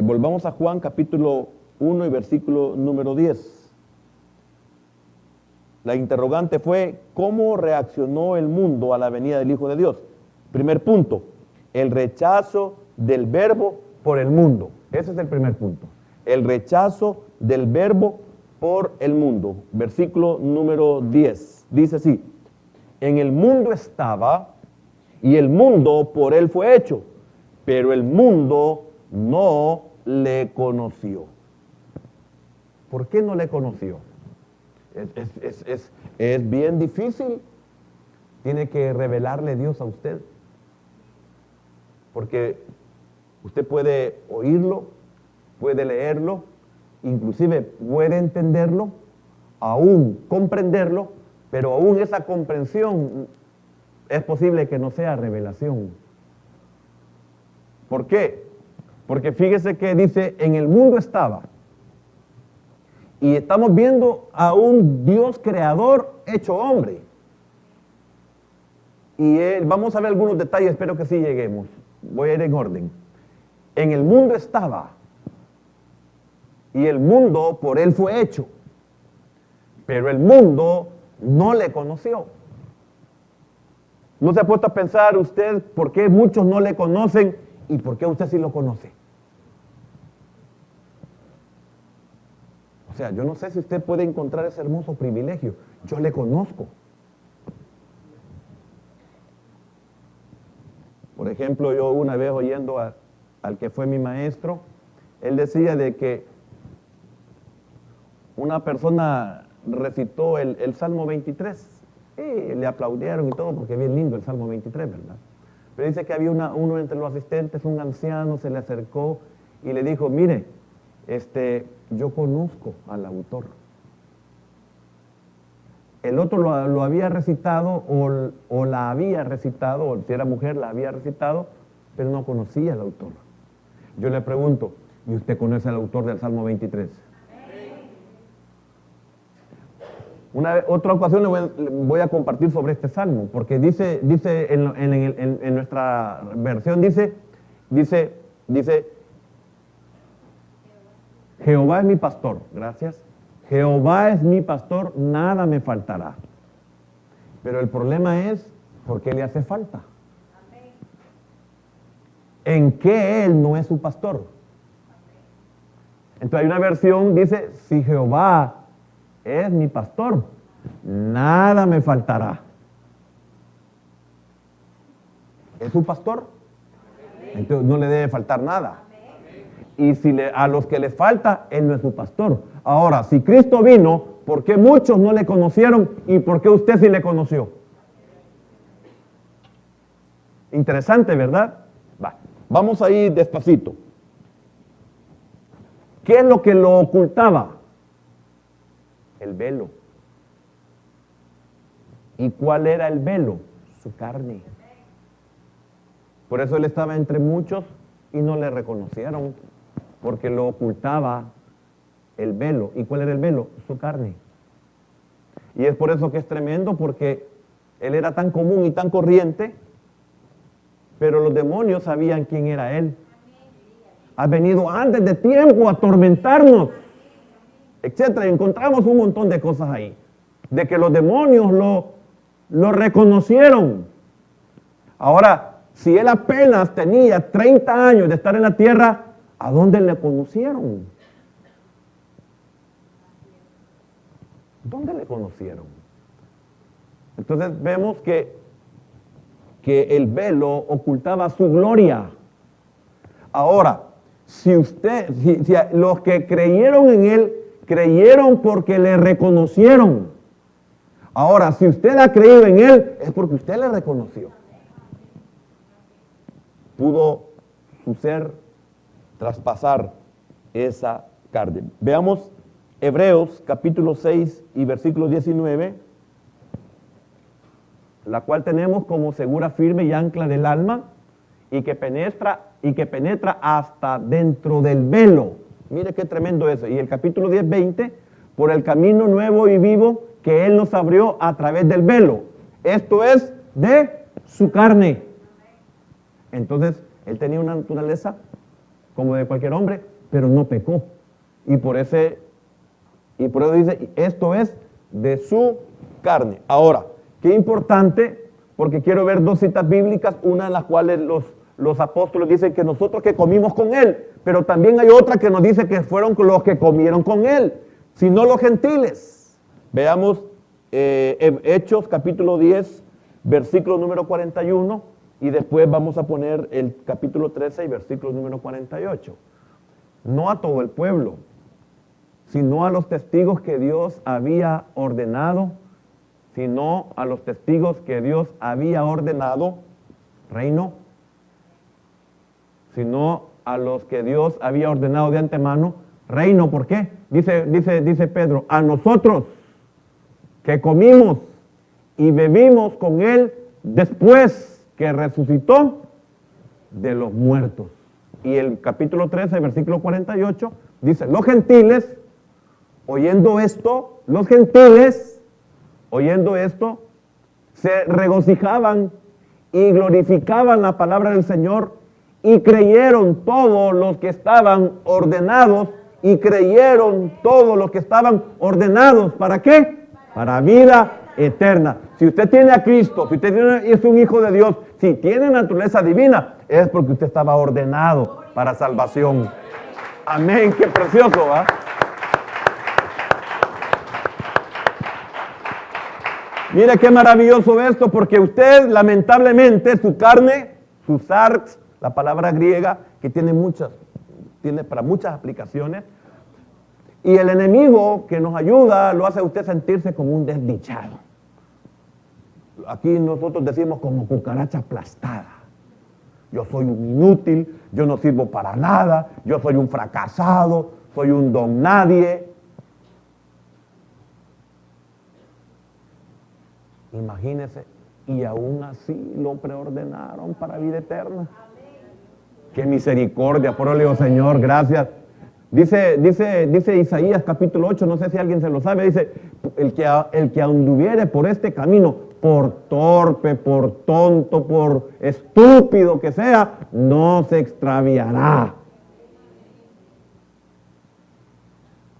volvamos a Juan capítulo 1 y versículo número 10. La interrogante fue, ¿cómo reaccionó el mundo a la venida del Hijo de Dios? Primer punto, el rechazo del verbo por el mundo. Ese es el primer punto. El rechazo del verbo por el mundo. Versículo número 10. Dice así, en el mundo estaba y el mundo por él fue hecho, pero el mundo no le conoció. ¿Por qué no le conoció? Es bien difícil. Tiene que revelarle Dios a usted. Porque usted puede oírlo, puede leerlo, inclusive puede entenderlo, aún comprenderlo, pero aún esa comprensión es posible que no sea revelación. ¿Por qué? Porque fíjese que dice, en el mundo estaba. Y estamos viendo a un Dios creador hecho hombre. Y vamos a ver algunos detalles, espero que sí lleguemos. Voy a ir en orden. En el mundo estaba. Y el mundo por él fue hecho. Pero el mundo no le conoció. ¿No se ha puesto a pensar usted por qué muchos no le conocen y por qué usted sí lo conoce? O sea, yo no sé si usted puede encontrar ese hermoso privilegio. Yo le conozco. Por ejemplo, yo una vez oyendo al que fue mi maestro, él decía de que una persona recitó el Salmo 23. Y le aplaudieron y todo porque es bien lindo el Salmo 23, ¿verdad? Pero dice que había uno entre los asistentes, un anciano, se le acercó y le dijo, mire, yo conozco al autor. El otro lo había recitado o la había recitado, o si era mujer la había recitado, pero no conocía al autor. Yo le pregunto, ¿y usted conoce al autor del Salmo 23? Otra ocasión le voy a compartir sobre este salmo, porque dice en nuestra versión, dice, Jehová es mi pastor, gracias. Jehová es mi pastor, nada me faltará. Pero el problema es, ¿por qué le hace falta? ¿En qué él no es su pastor? Entonces hay una versión, dice, si Jehová es mi pastor, nada me faltará. ¿Es su pastor? Entonces no le debe faltar nada. Y si a los que les falta, él no es su pastor. Ahora, si Cristo vino, ¿por qué muchos no le conocieron y por qué usted sí le conoció? Interesante, ¿verdad? Vamos a ir despacito. ¿Qué es lo que lo ocultaba? El velo. ¿Y cuál era el velo? Su carne. Por eso él estaba entre muchos y no le reconocieron, porque lo ocultaba el velo. ¿Y cuál era el velo? Su carne. Y es por eso que es tremendo, porque él era tan común y tan corriente, pero los demonios sabían quién era él. Ha venido antes de tiempo a atormentarnos, etcétera. Y encontramos un montón de cosas ahí, de que los demonios lo reconocieron. Ahora, si él apenas tenía 30 años de estar en la tierra, ¿a dónde le conocieron? ¿Dónde le conocieron? Entonces vemos que el velo ocultaba su gloria. Ahora, si los que creyeron en él, creyeron porque le reconocieron. Ahora, si usted ha creído en él, es porque usted le reconoció. Pudo su ser traspasar esa carne. Veamos Hebreos capítulo 6 y versículo 19, la cual tenemos como segura, firme y ancla del alma, y que penetra hasta dentro del velo. Mire qué tremendo eso. Y el capítulo 10, 20, por el camino nuevo y vivo que él nos abrió a través del velo. Esto es de su carne. Entonces, él tenía una naturaleza como de cualquier hombre, pero no pecó. Y por eso dice, esto es de su carne. Ahora, qué importante, porque quiero ver dos citas bíblicas, una en las cuales los apóstoles dicen que nosotros que comimos con él, pero también hay otra que nos dice que fueron los que comieron con él, sino los gentiles. Veamos Hechos capítulo 10, versículo número 41, y después vamos a poner el capítulo 13 y versículo número 48. No a todo el pueblo, sino a los testigos que Dios había ordenado, reino, sino a los que Dios había ordenado de antemano, reino. ¿Por qué? Dice Pedro, a nosotros que comimos y bebimos con él después que resucitó de los muertos. Y el capítulo 13, versículo 48, dice, los gentiles, oyendo esto, se regocijaban y glorificaban la palabra del Señor, y creyeron todos los que estaban ordenados, ¿para qué? Para vida eterna. Si usted tiene a Cristo, si usted es un hijo de Dios, si tiene naturaleza divina, es porque usted estaba ordenado para salvación. Amén, qué precioso, ¿va? Mire qué maravilloso esto, porque usted, lamentablemente, su carne, su sarx, la palabra griega, que tiene para muchas aplicaciones, y el enemigo que nos ayuda lo hace a usted sentirse como un desdichado. Aquí nosotros decimos como cucaracha aplastada. Yo soy un inútil, yo no sirvo para nada, yo soy un fracasado, soy un don nadie. Imagínese, y aún así lo preordenaron para vida eterna. Qué misericordia, por eso le digo, Señor, gracias. Dice Isaías capítulo 8, no sé si alguien se lo sabe, dice, el que anduviere por este camino, por torpe, por tonto, por estúpido que sea, no se extraviará.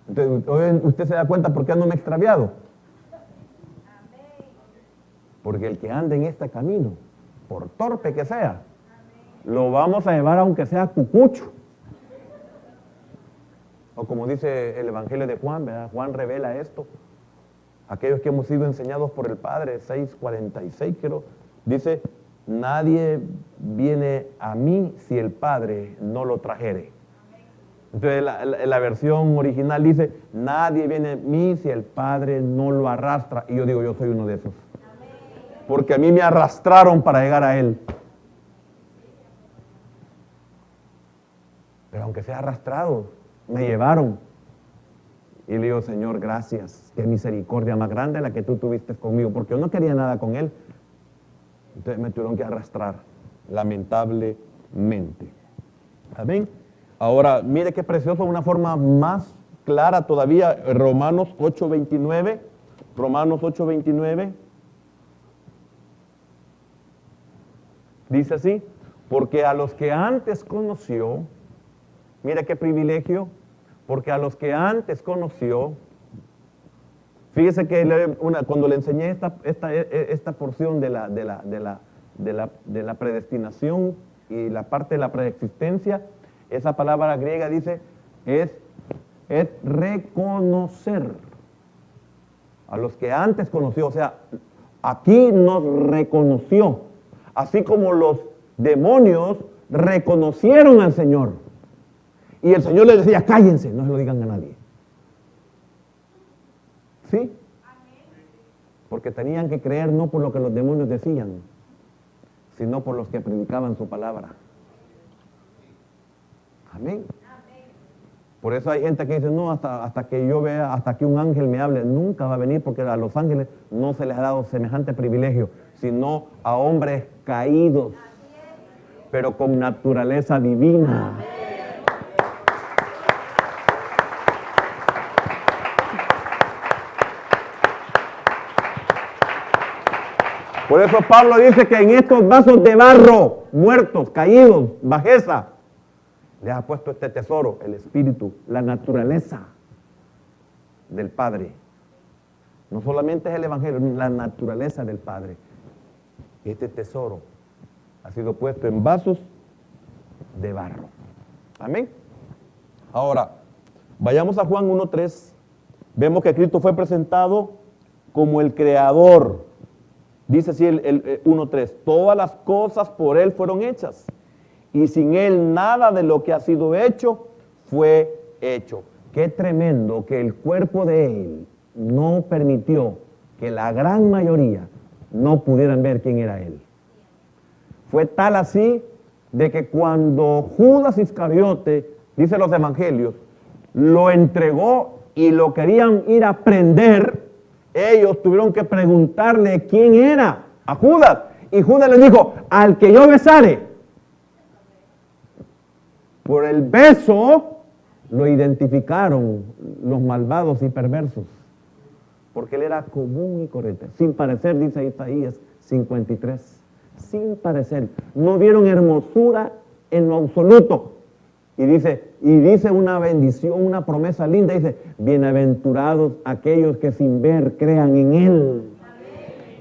Entonces, hoy usted se da cuenta por qué ando extraviado. Porque el que anda en este camino, por torpe que sea, lo vamos a llevar aunque sea cucucho. O como dice el Evangelio de Juan, ¿verdad? Juan revela esto. Aquellos que hemos sido enseñados por el Padre, 6:46 creo, dice, nadie viene a mí si el Padre no lo trajere. Entonces la versión original dice, nadie viene a mí si el Padre no lo arrastra. Y yo digo, yo soy uno de esos. Porque a mí me arrastraron para llegar a Él. Pero aunque sea arrastrado, me llevaron. Y le digo, Señor, gracias. Qué misericordia más grande la que tú tuviste conmigo. Porque yo no quería nada con Él. Entonces me tuvieron que arrastrar, lamentablemente. Amén. Ahora, mire qué precioso, una forma más clara todavía, Romanos 8:29. Romanos 8:29. Dice así, porque a los que antes conoció, mira qué privilegio, porque a los que antes conoció, fíjese que cuando le enseñé esta porción de la predestinación y la parte de la preexistencia, esa palabra griega dice, es reconocer. A los que antes conoció, o sea, aquí nos reconoció. Así como los demonios reconocieron al Señor. Y el Señor les decía, cállense, no se lo digan a nadie. ¿Sí? Porque tenían que creer no por lo que los demonios decían, sino por los que predicaban su palabra. Amén. Por eso hay gente que dice, no, hasta que yo vea, hasta que un ángel me hable, nunca va a venir, porque a los ángeles no se les ha dado semejante privilegio, sino a hombres caídos, pero con naturaleza divina. Por eso Pablo dice que en estos vasos de barro, muertos, caídos, bajeza, les ha puesto este tesoro, el Espíritu, la naturaleza del Padre. No solamente es el Evangelio, la naturaleza del Padre. Este tesoro ha sido puesto en vasos de barro. Amén. Ahora, vayamos a Juan 1:3. Vemos que Cristo fue presentado como el Creador. Dice así el 1:3. Todas las cosas por Él fueron hechas. Y sin Él nada de lo que ha sido hecho fue hecho. Qué tremendo que el cuerpo de Él no permitió que la gran mayoría no pudieran ver quién era Él. Fue tal así de que cuando Judas Iscariote, dice los evangelios, lo entregó y lo querían ir a prender, ellos tuvieron que preguntarle quién era a Judas. Y Judas les dijo, al que yo besare. Por el beso lo identificaron los malvados y perversos, porque él era común y corriente, sin parecer, dice Isaías 53, sin parecer. No vieron hermosura en lo absoluto. Y dice una bendición, una promesa linda, dice, bienaventurados aquellos que sin ver crean en él.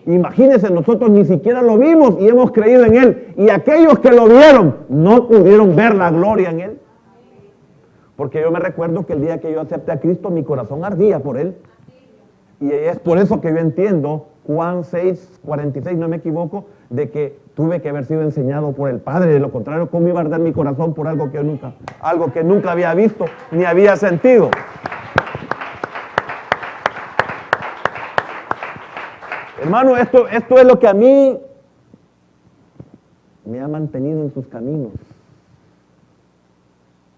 Imagínense, nosotros ni siquiera lo vimos y hemos creído en él. Y aquellos que lo vieron no pudieron ver la gloria en él. Porque yo me recuerdo que el día que yo acepté a Cristo, mi corazón ardía por él. Y es por eso que yo entiendo Juan 6:46, no me equivoco, de que tuve que haber sido enseñado por el Padre. De lo contrario, ¿cómo iba a arder mi corazón por algo que nunca había visto ni había sentido? Hermano, esto es lo que a mí me ha mantenido en sus caminos.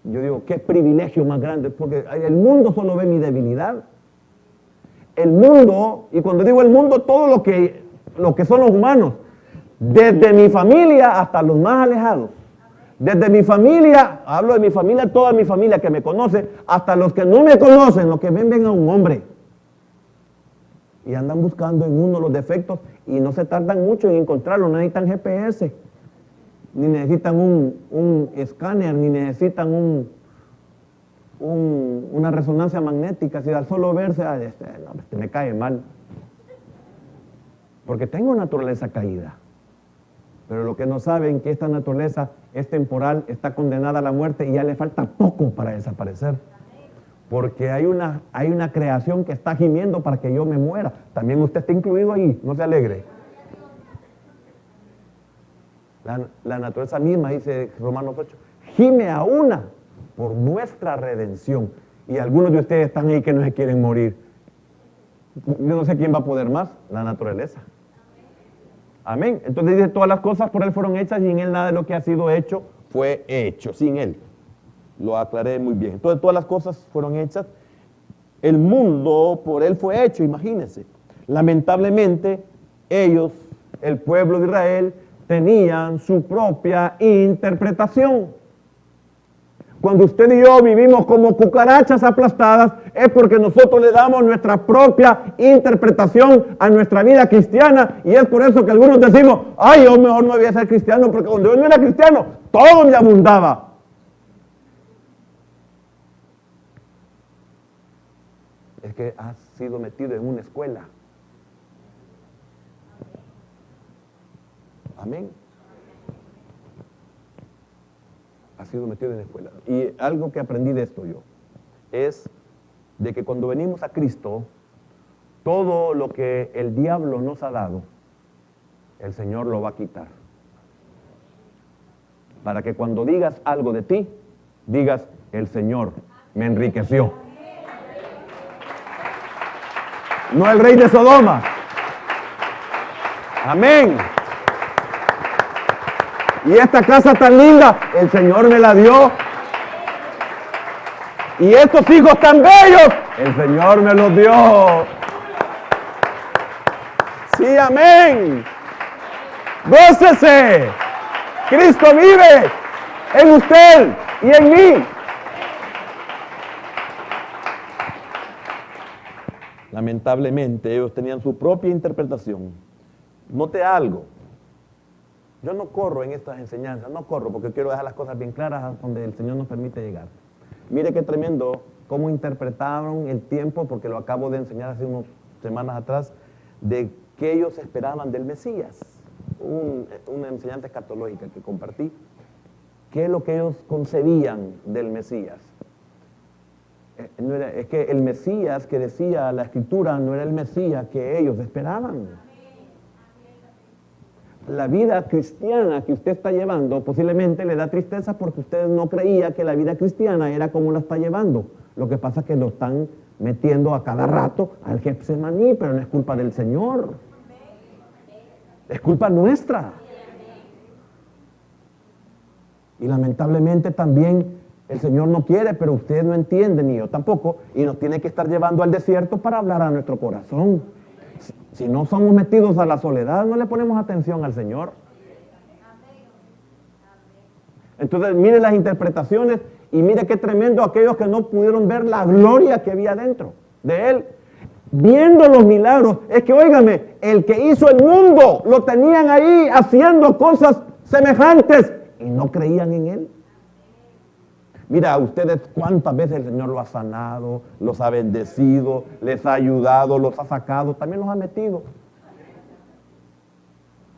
Yo digo, qué privilegio más grande, porque el mundo solo ve mi debilidad. El mundo, y cuando digo el mundo, todo lo que son los humanos, desde mi familia hasta los más alejados. Desde mi familia, hablo de mi familia, toda mi familia que me conoce, hasta los que no me conocen, los que ven a un hombre. Y andan buscando en uno los defectos y no se tardan mucho en encontrarlo. No necesitan GPS, ni necesitan un escáner, ni necesitan una resonancia magnética. Si al solo verse, este me cae mal. Porque tengo naturaleza caída. Pero lo que no saben es que esta naturaleza es temporal, está condenada a la muerte y ya le falta poco para desaparecer. Porque hay una creación que está gimiendo para que yo me muera. También usted está incluido ahí, no se alegre. La naturaleza misma, dice Romanos 8, gime a una por nuestra redención. Y algunos de ustedes están ahí que no se quieren morir. Yo no sé quién va a poder más, la naturaleza. Amén. Entonces dice, todas las cosas por él fueron hechas y en él nada de lo que ha sido hecho fue hecho, sin él. Lo aclaré muy bien. Entonces todas las cosas fueron hechas. El mundo por él fue hecho, imagínense. Lamentablemente ellos, el pueblo de Israel, tenían su propia interpretación. Cuando usted y yo vivimos como cucarachas aplastadas, es porque nosotros le damos nuestra propia interpretación a nuestra vida cristiana, y es por eso que algunos decimos, ay, yo mejor no debía ser cristiano, porque cuando yo no era cristiano, todo me abundaba. Es que has sido metido en una escuela. Amén. Ha sido metido en la escuela. Y algo que aprendí de esto yo es de que cuando venimos a Cristo, todo lo que el diablo nos ha dado, el Señor lo va a quitar. Para que cuando digas algo de ti, digas, el Señor me enriqueció. No el rey de Sodoma. Amén. Y esta casa tan linda, el Señor me la dio. Y estos hijos tan bellos, el Señor me los dio. Sí, amén. Gócese. Cristo vive en usted y en mí. Lamentablemente ellos tenían su propia interpretación. Note algo. Yo no corro en estas enseñanzas, no corro porque quiero dejar las cosas bien claras a donde el Señor nos permite llegar. Mire qué tremendo cómo interpretaron el tiempo, porque lo acabo de enseñar hace unas semanas atrás, de qué ellos esperaban del Mesías. Una enseñanza escatológica que compartí. ¿Qué es lo que ellos concebían del Mesías? Es que el Mesías que decía la Escritura no era el Mesías que ellos esperaban. La vida cristiana que usted está llevando posiblemente le da tristeza porque usted no creía que la vida cristiana era como la está llevando. Lo que pasa es que lo están metiendo a cada rato al Getsemaní, pero no es culpa del Señor. Es culpa nuestra. Y lamentablemente también el Señor no quiere, pero usted no entiende, ni yo tampoco, y nos tiene que estar llevando al desierto para hablar a nuestro corazón. Si no somos metidos a la soledad, no le ponemos atención al Señor. Entonces, mire las interpretaciones y mire qué tremendo aquellos que no pudieron ver la gloria que había dentro de él. Viendo los milagros, es que óigame, el que hizo el mundo, lo tenían ahí haciendo cosas semejantes y no creían en él. Mira, ustedes cuántas veces el Señor los ha sanado, los ha bendecido, les ha ayudado, los ha sacado, también los ha metido.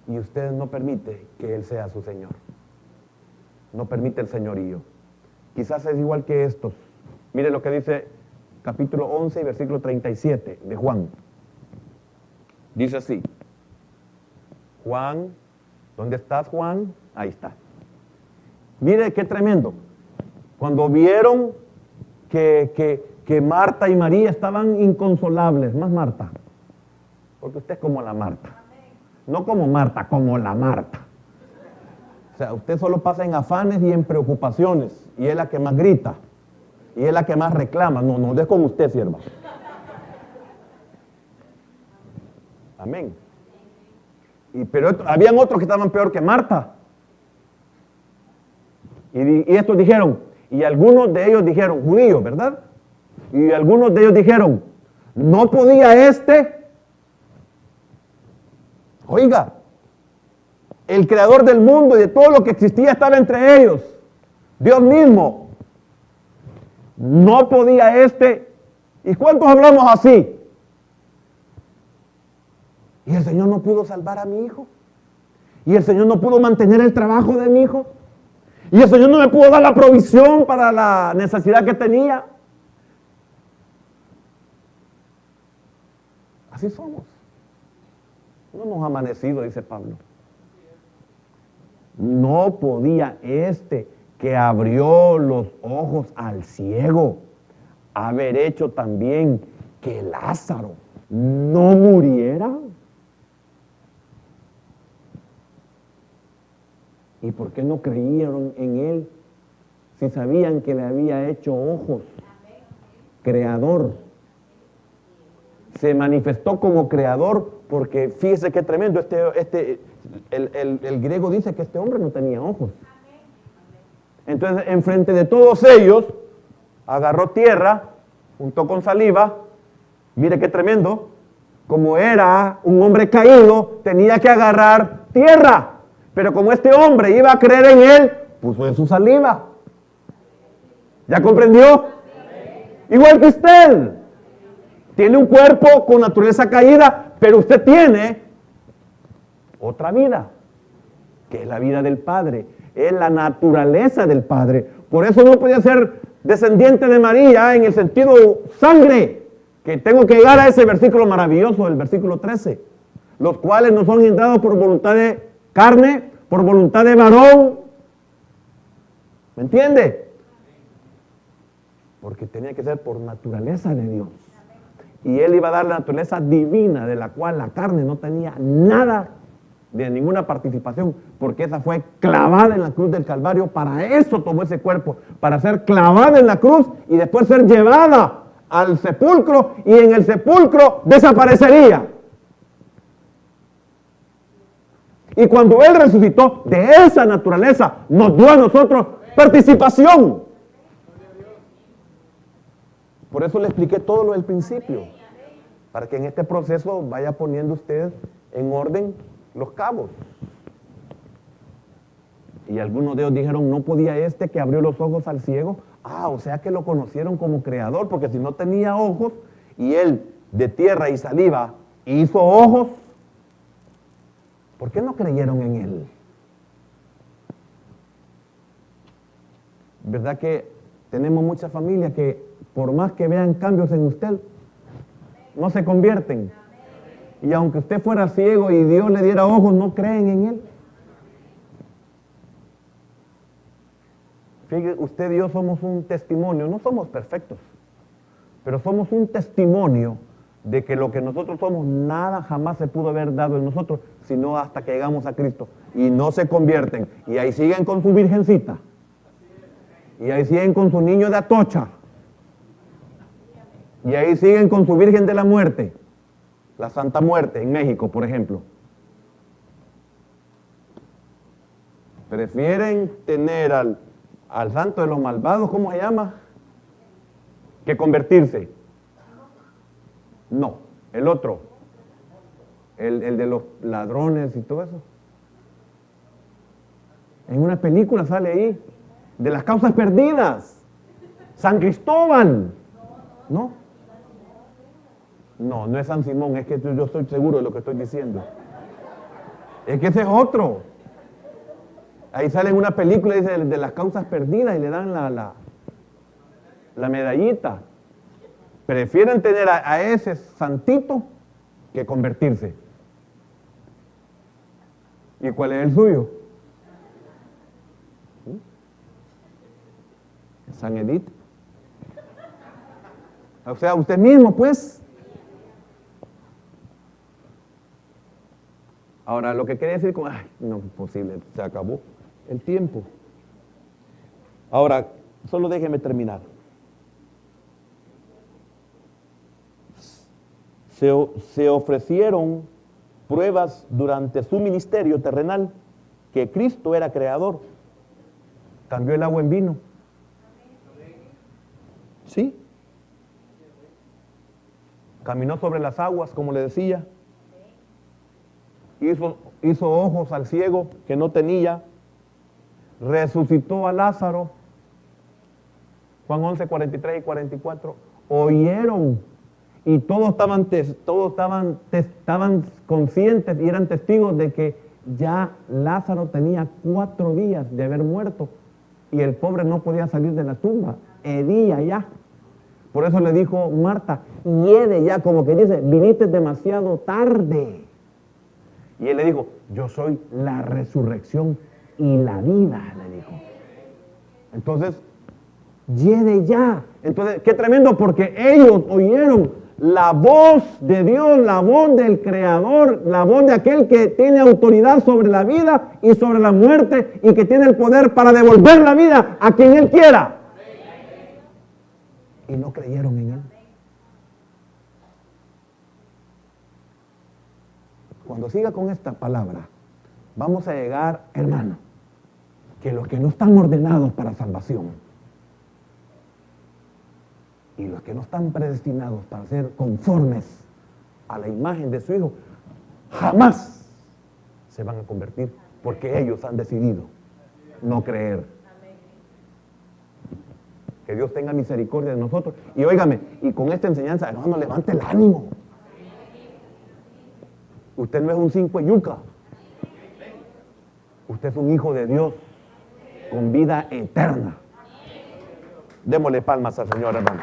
Y ustedes no permiten que Él sea su Señor. No permite el señorío. Quizás es igual que estos. Mire lo que dice capítulo 11 y versículo 37 de Juan. Dice así. Juan, ¿dónde estás, Juan? Ahí está. Mire qué tremendo. Cuando vieron que Marta y María estaban inconsolables, más Marta, porque usted es como la Marta. No como Marta, como la Marta. O sea, usted solo pasa en afanes y en preocupaciones, y es la que más grita, y es la que más reclama. No es con usted, sierva. Amén. Pero habían otros que estaban peor que Marta. Y estos dijeron, y algunos de ellos dijeron, judíos, ¿verdad? Y algunos de ellos dijeron, ¿no podía Oiga, el creador del mundo y de todo lo que existía estaba entre ellos, Dios mismo. ¿No podía ¿Y cuántos hablamos así? Y el Señor no pudo salvar a mi hijo. Y el Señor no pudo mantener el trabajo de mi hijo. Y el Señor no me pudo dar la provisión para la necesidad que tenía. Así somos. No nos ha amanecido, dice Pablo. No podía que abrió los ojos al ciego haber hecho también que Lázaro no muriera. ¿Y por qué no creyeron en él si sabían que le había hecho ojos? Creador. Se manifestó como creador porque fíjese qué tremendo. El griego dice que este hombre no tenía ojos. Entonces, enfrente de todos ellos, agarró tierra, juntó con saliva. Mire qué tremendo. Como era un hombre caído, tenía que agarrar tierra. Pero como este hombre iba a creer en él, puso en su saliva. ¿Ya comprendió? Igual que usted. Tiene un cuerpo con naturaleza caída, pero usted tiene otra vida, que es la vida del Padre. Es la naturaleza del Padre. Por eso no podía ser descendiente de María en el sentido sangre, que tengo que llegar a ese versículo maravilloso, el versículo 13. Los cuales no son engendrados por voluntad de carne, por voluntad de varón. ¿Me entiende? Porque tenía que ser por naturaleza de Dios. Y Él iba a dar la naturaleza divina, de la cual la carne no tenía nada de ninguna participación, porque esa fue clavada en la cruz del Calvario. Para eso tomó ese cuerpo, para ser clavada en la cruz y después ser llevada al sepulcro, y en el sepulcro desaparecería. Y cuando Él resucitó, de esa naturaleza nos dio a nosotros participación. Por eso le expliqué todo lo del principio, para que en este proceso vaya poniendo usted en orden los cabos. Y algunos de ellos dijeron, no podía que abrió los ojos al ciego. O sea que lo conocieron como creador, porque si no tenía ojos, y él de tierra y saliva hizo ojos, ¿por qué no creyeron en él? ¿Verdad que tenemos muchas familias que por más que vean cambios en usted, no se convierten? Y aunque usted fuera ciego y Dios le diera ojos, no creen en él. Fíjese, usted y yo somos un testimonio, no somos perfectos, pero somos un testimonio de que lo que nosotros somos, nada jamás se pudo haber dado en nosotros, sino hasta que llegamos a Cristo. Y no se convierten. Y ahí siguen con su virgencita. Y ahí siguen con su niño de Atocha. Y ahí siguen con su Virgen de la Muerte, la Santa Muerte en México, por ejemplo. Prefieren tener al santo de los malvados, ¿cómo se llama? Que convertirse. No, el otro. El de los ladrones y todo eso. En una película sale ahí, de las causas perdidas. San Cristóbal. ¿No? No, no es San Simón, es que yo estoy seguro de lo que estoy diciendo. Es que ese es otro. Ahí sale en una película, dice, de las causas perdidas y le dan la medallita. Prefieren tener a ese santito que convertirse. ¿Y cuál es el suyo? San Edith. O sea, usted mismo, pues. Ahora, lo que quiere decir con, ay, no es posible, se acabó el tiempo. Ahora, solo déjeme terminar. Se ofrecieron pruebas durante su ministerio terrenal que Cristo era creador. Cambió el agua en vino. ¿Sí? Caminó sobre las aguas, como le decía. Hizo ojos al ciego que no tenía. Resucitó a Lázaro. Juan 11, 43 y 44. Oyeron y todos estaban conscientes y eran testigos de que ya Lázaro tenía 4 días de haber muerto y el pobre no podía salir de la tumba. Hería ya. Por eso le dijo Marta, hiede ya, como que dice, viniste demasiado tarde. Y él le dijo, yo soy la resurrección y la vida, le dijo. Entonces, hiede ya. Entonces, qué tremendo, porque ellos oyeron la voz de Dios, la voz del Creador, la voz de aquel que tiene autoridad sobre la vida y sobre la muerte y que tiene el poder para devolver la vida a quien Él quiera. Y no creyeron en Él. Cuando siga con esta palabra, vamos a llegar, hermano, que los que no están ordenados para salvación y los que no están predestinados para ser conformes a la imagen de su Hijo, jamás se van a convertir porque ellos han decidido no creer. Que Dios tenga misericordia de nosotros. Y óigame, y con esta enseñanza, hermano, levante el ánimo. Usted no es un cinco de yuca. Usted es un hijo de Dios con vida eterna. Démosle palmas al Señor, hermano.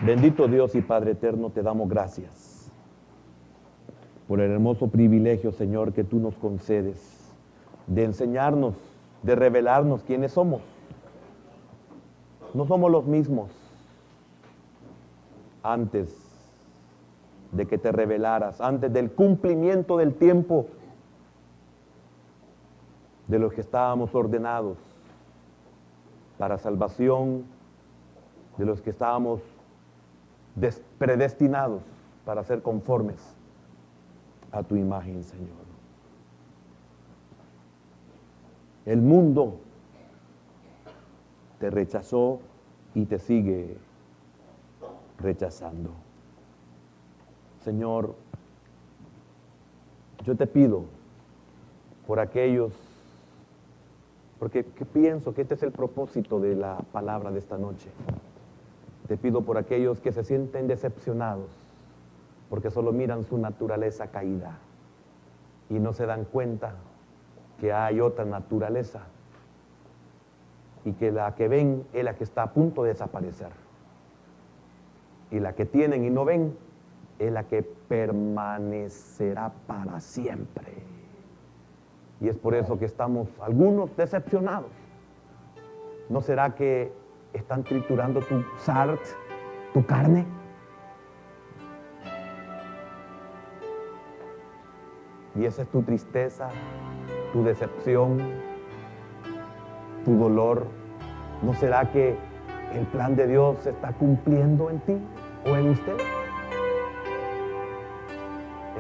Bendito Dios y Padre eterno, te damos gracias por el hermoso privilegio, Señor, que tú nos concedes de enseñarnos, de revelarnos quiénes somos. No somos los mismos antes de que te revelaras, antes del cumplimiento del tiempo de los que estábamos ordenados para salvación, de los que estábamos predestinados para ser conformes a tu imagen, Señor. El mundo te rechazó y te sigue rechazando. Señor, yo te pido por aquellos, porque pienso que este es el propósito de la palabra de esta noche. Te pido por aquellos que se sienten decepcionados, porque solo miran su naturaleza caída y no se dan cuenta que hay otra naturaleza y que la que ven es la que está a punto de desaparecer y la que tienen y no ven es la que permanecerá para siempre. Y es por eso que estamos algunos decepcionados. ¿No será que están triturando tu sart, tu carne? Y esa es tu tristeza, tu decepción, tu dolor. ¿No será que el plan de Dios se está cumpliendo en ti o en usted?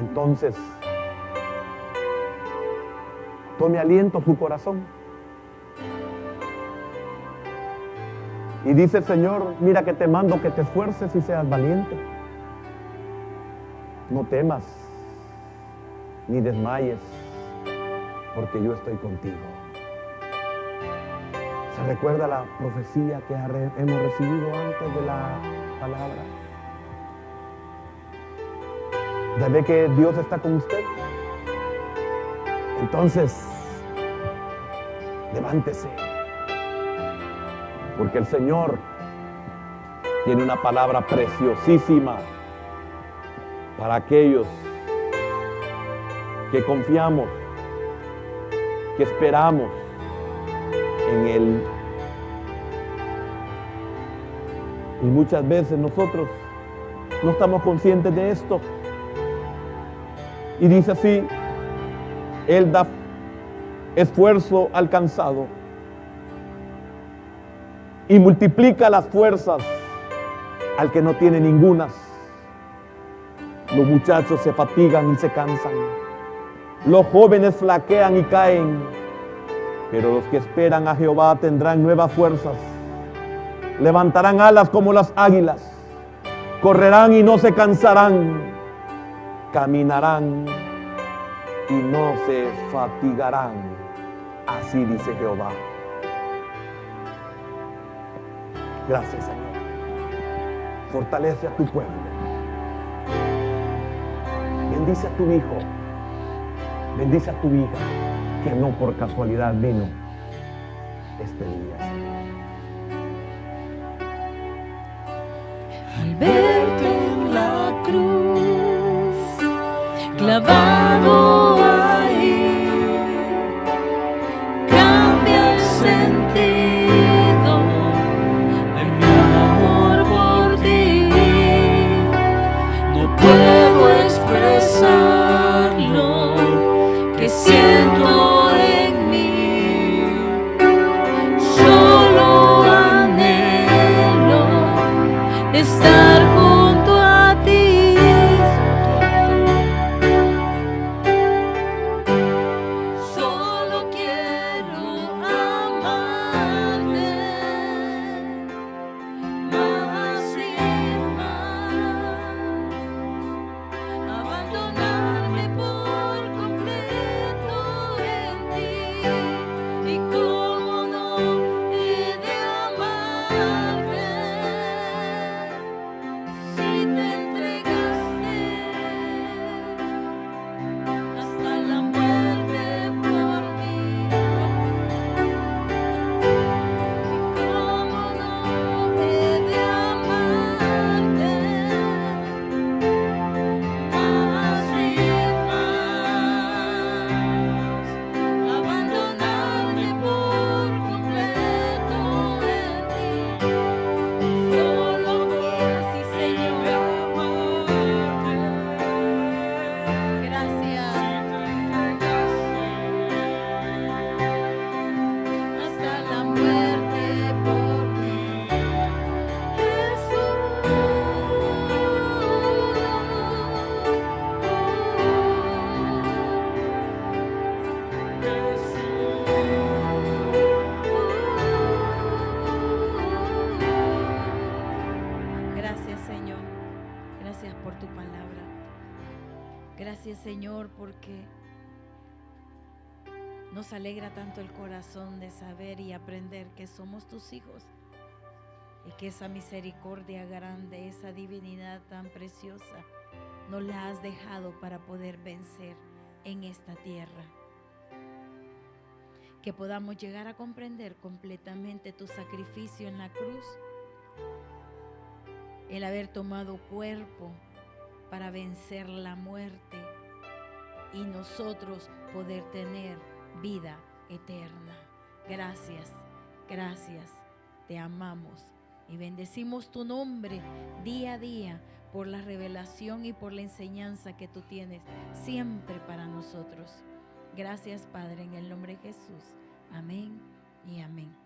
entonces tome aliento su corazón. Y dice el Señor, mira que te mando que te esfuerces y seas valiente. No temas, ni desmayes, porque yo estoy contigo. ¿Se recuerda la profecía que hemos recibido antes de la palabra? ¿Ya ve que Dios está con usted? Entonces, levántese, porque el Señor tiene una palabra preciosísima para aquellos que confiamos, que esperamos en Él. Y muchas veces nosotros no estamos conscientes de esto. Y dice así, Él da esfuerzo al cansado y multiplica las fuerzas al que no tiene ningunas. Los muchachos se fatigan y se cansan. Los jóvenes flaquean y caen. Pero los que esperan a Jehová tendrán nuevas fuerzas. Levantarán alas como las águilas. Correrán y no se cansarán. Caminarán y no se fatigarán. Así dice Jehová. Gracias, Señor. Fortalece a tu pueblo. Bendice a tu hijo. Bendice a tu hija, que no por casualidad vino este día, Señor. Al verte en la cruz, clavado ahí, cambia el sentido de mi amor por ti. No puedo expresarlo, que siento en mí, solo anhelo estar junto a ti. Solo quiero amarte más y más, abandonarme por completo en ti. Y cómo no he de amarte si te entregaste hasta la muerte por mí. Y cómo no he de amarte más y más, abandonarme por completo en ti. Solo así, Señor, amarte. Gracias. Hasta la muerte por mí, Gracias, Señor. Gracias por tu palabra. Gracias, Señor, porque nos alegra tanto el corazón de saber y aprender que somos tus hijos y que esa misericordia grande, esa divinidad tan preciosa, nos la has dejado para poder vencer en esta tierra. Que podamos llegar a comprender completamente tu sacrificio en la cruz, el haber tomado cuerpo para vencer la muerte y nosotros poder tener vida eterna. Gracias, gracias, te amamos y bendecimos tu nombre día a día por la revelación y por la enseñanza que tú tienes siempre para nosotros. Gracias, Padre, en el nombre de Jesús. Amén y amén.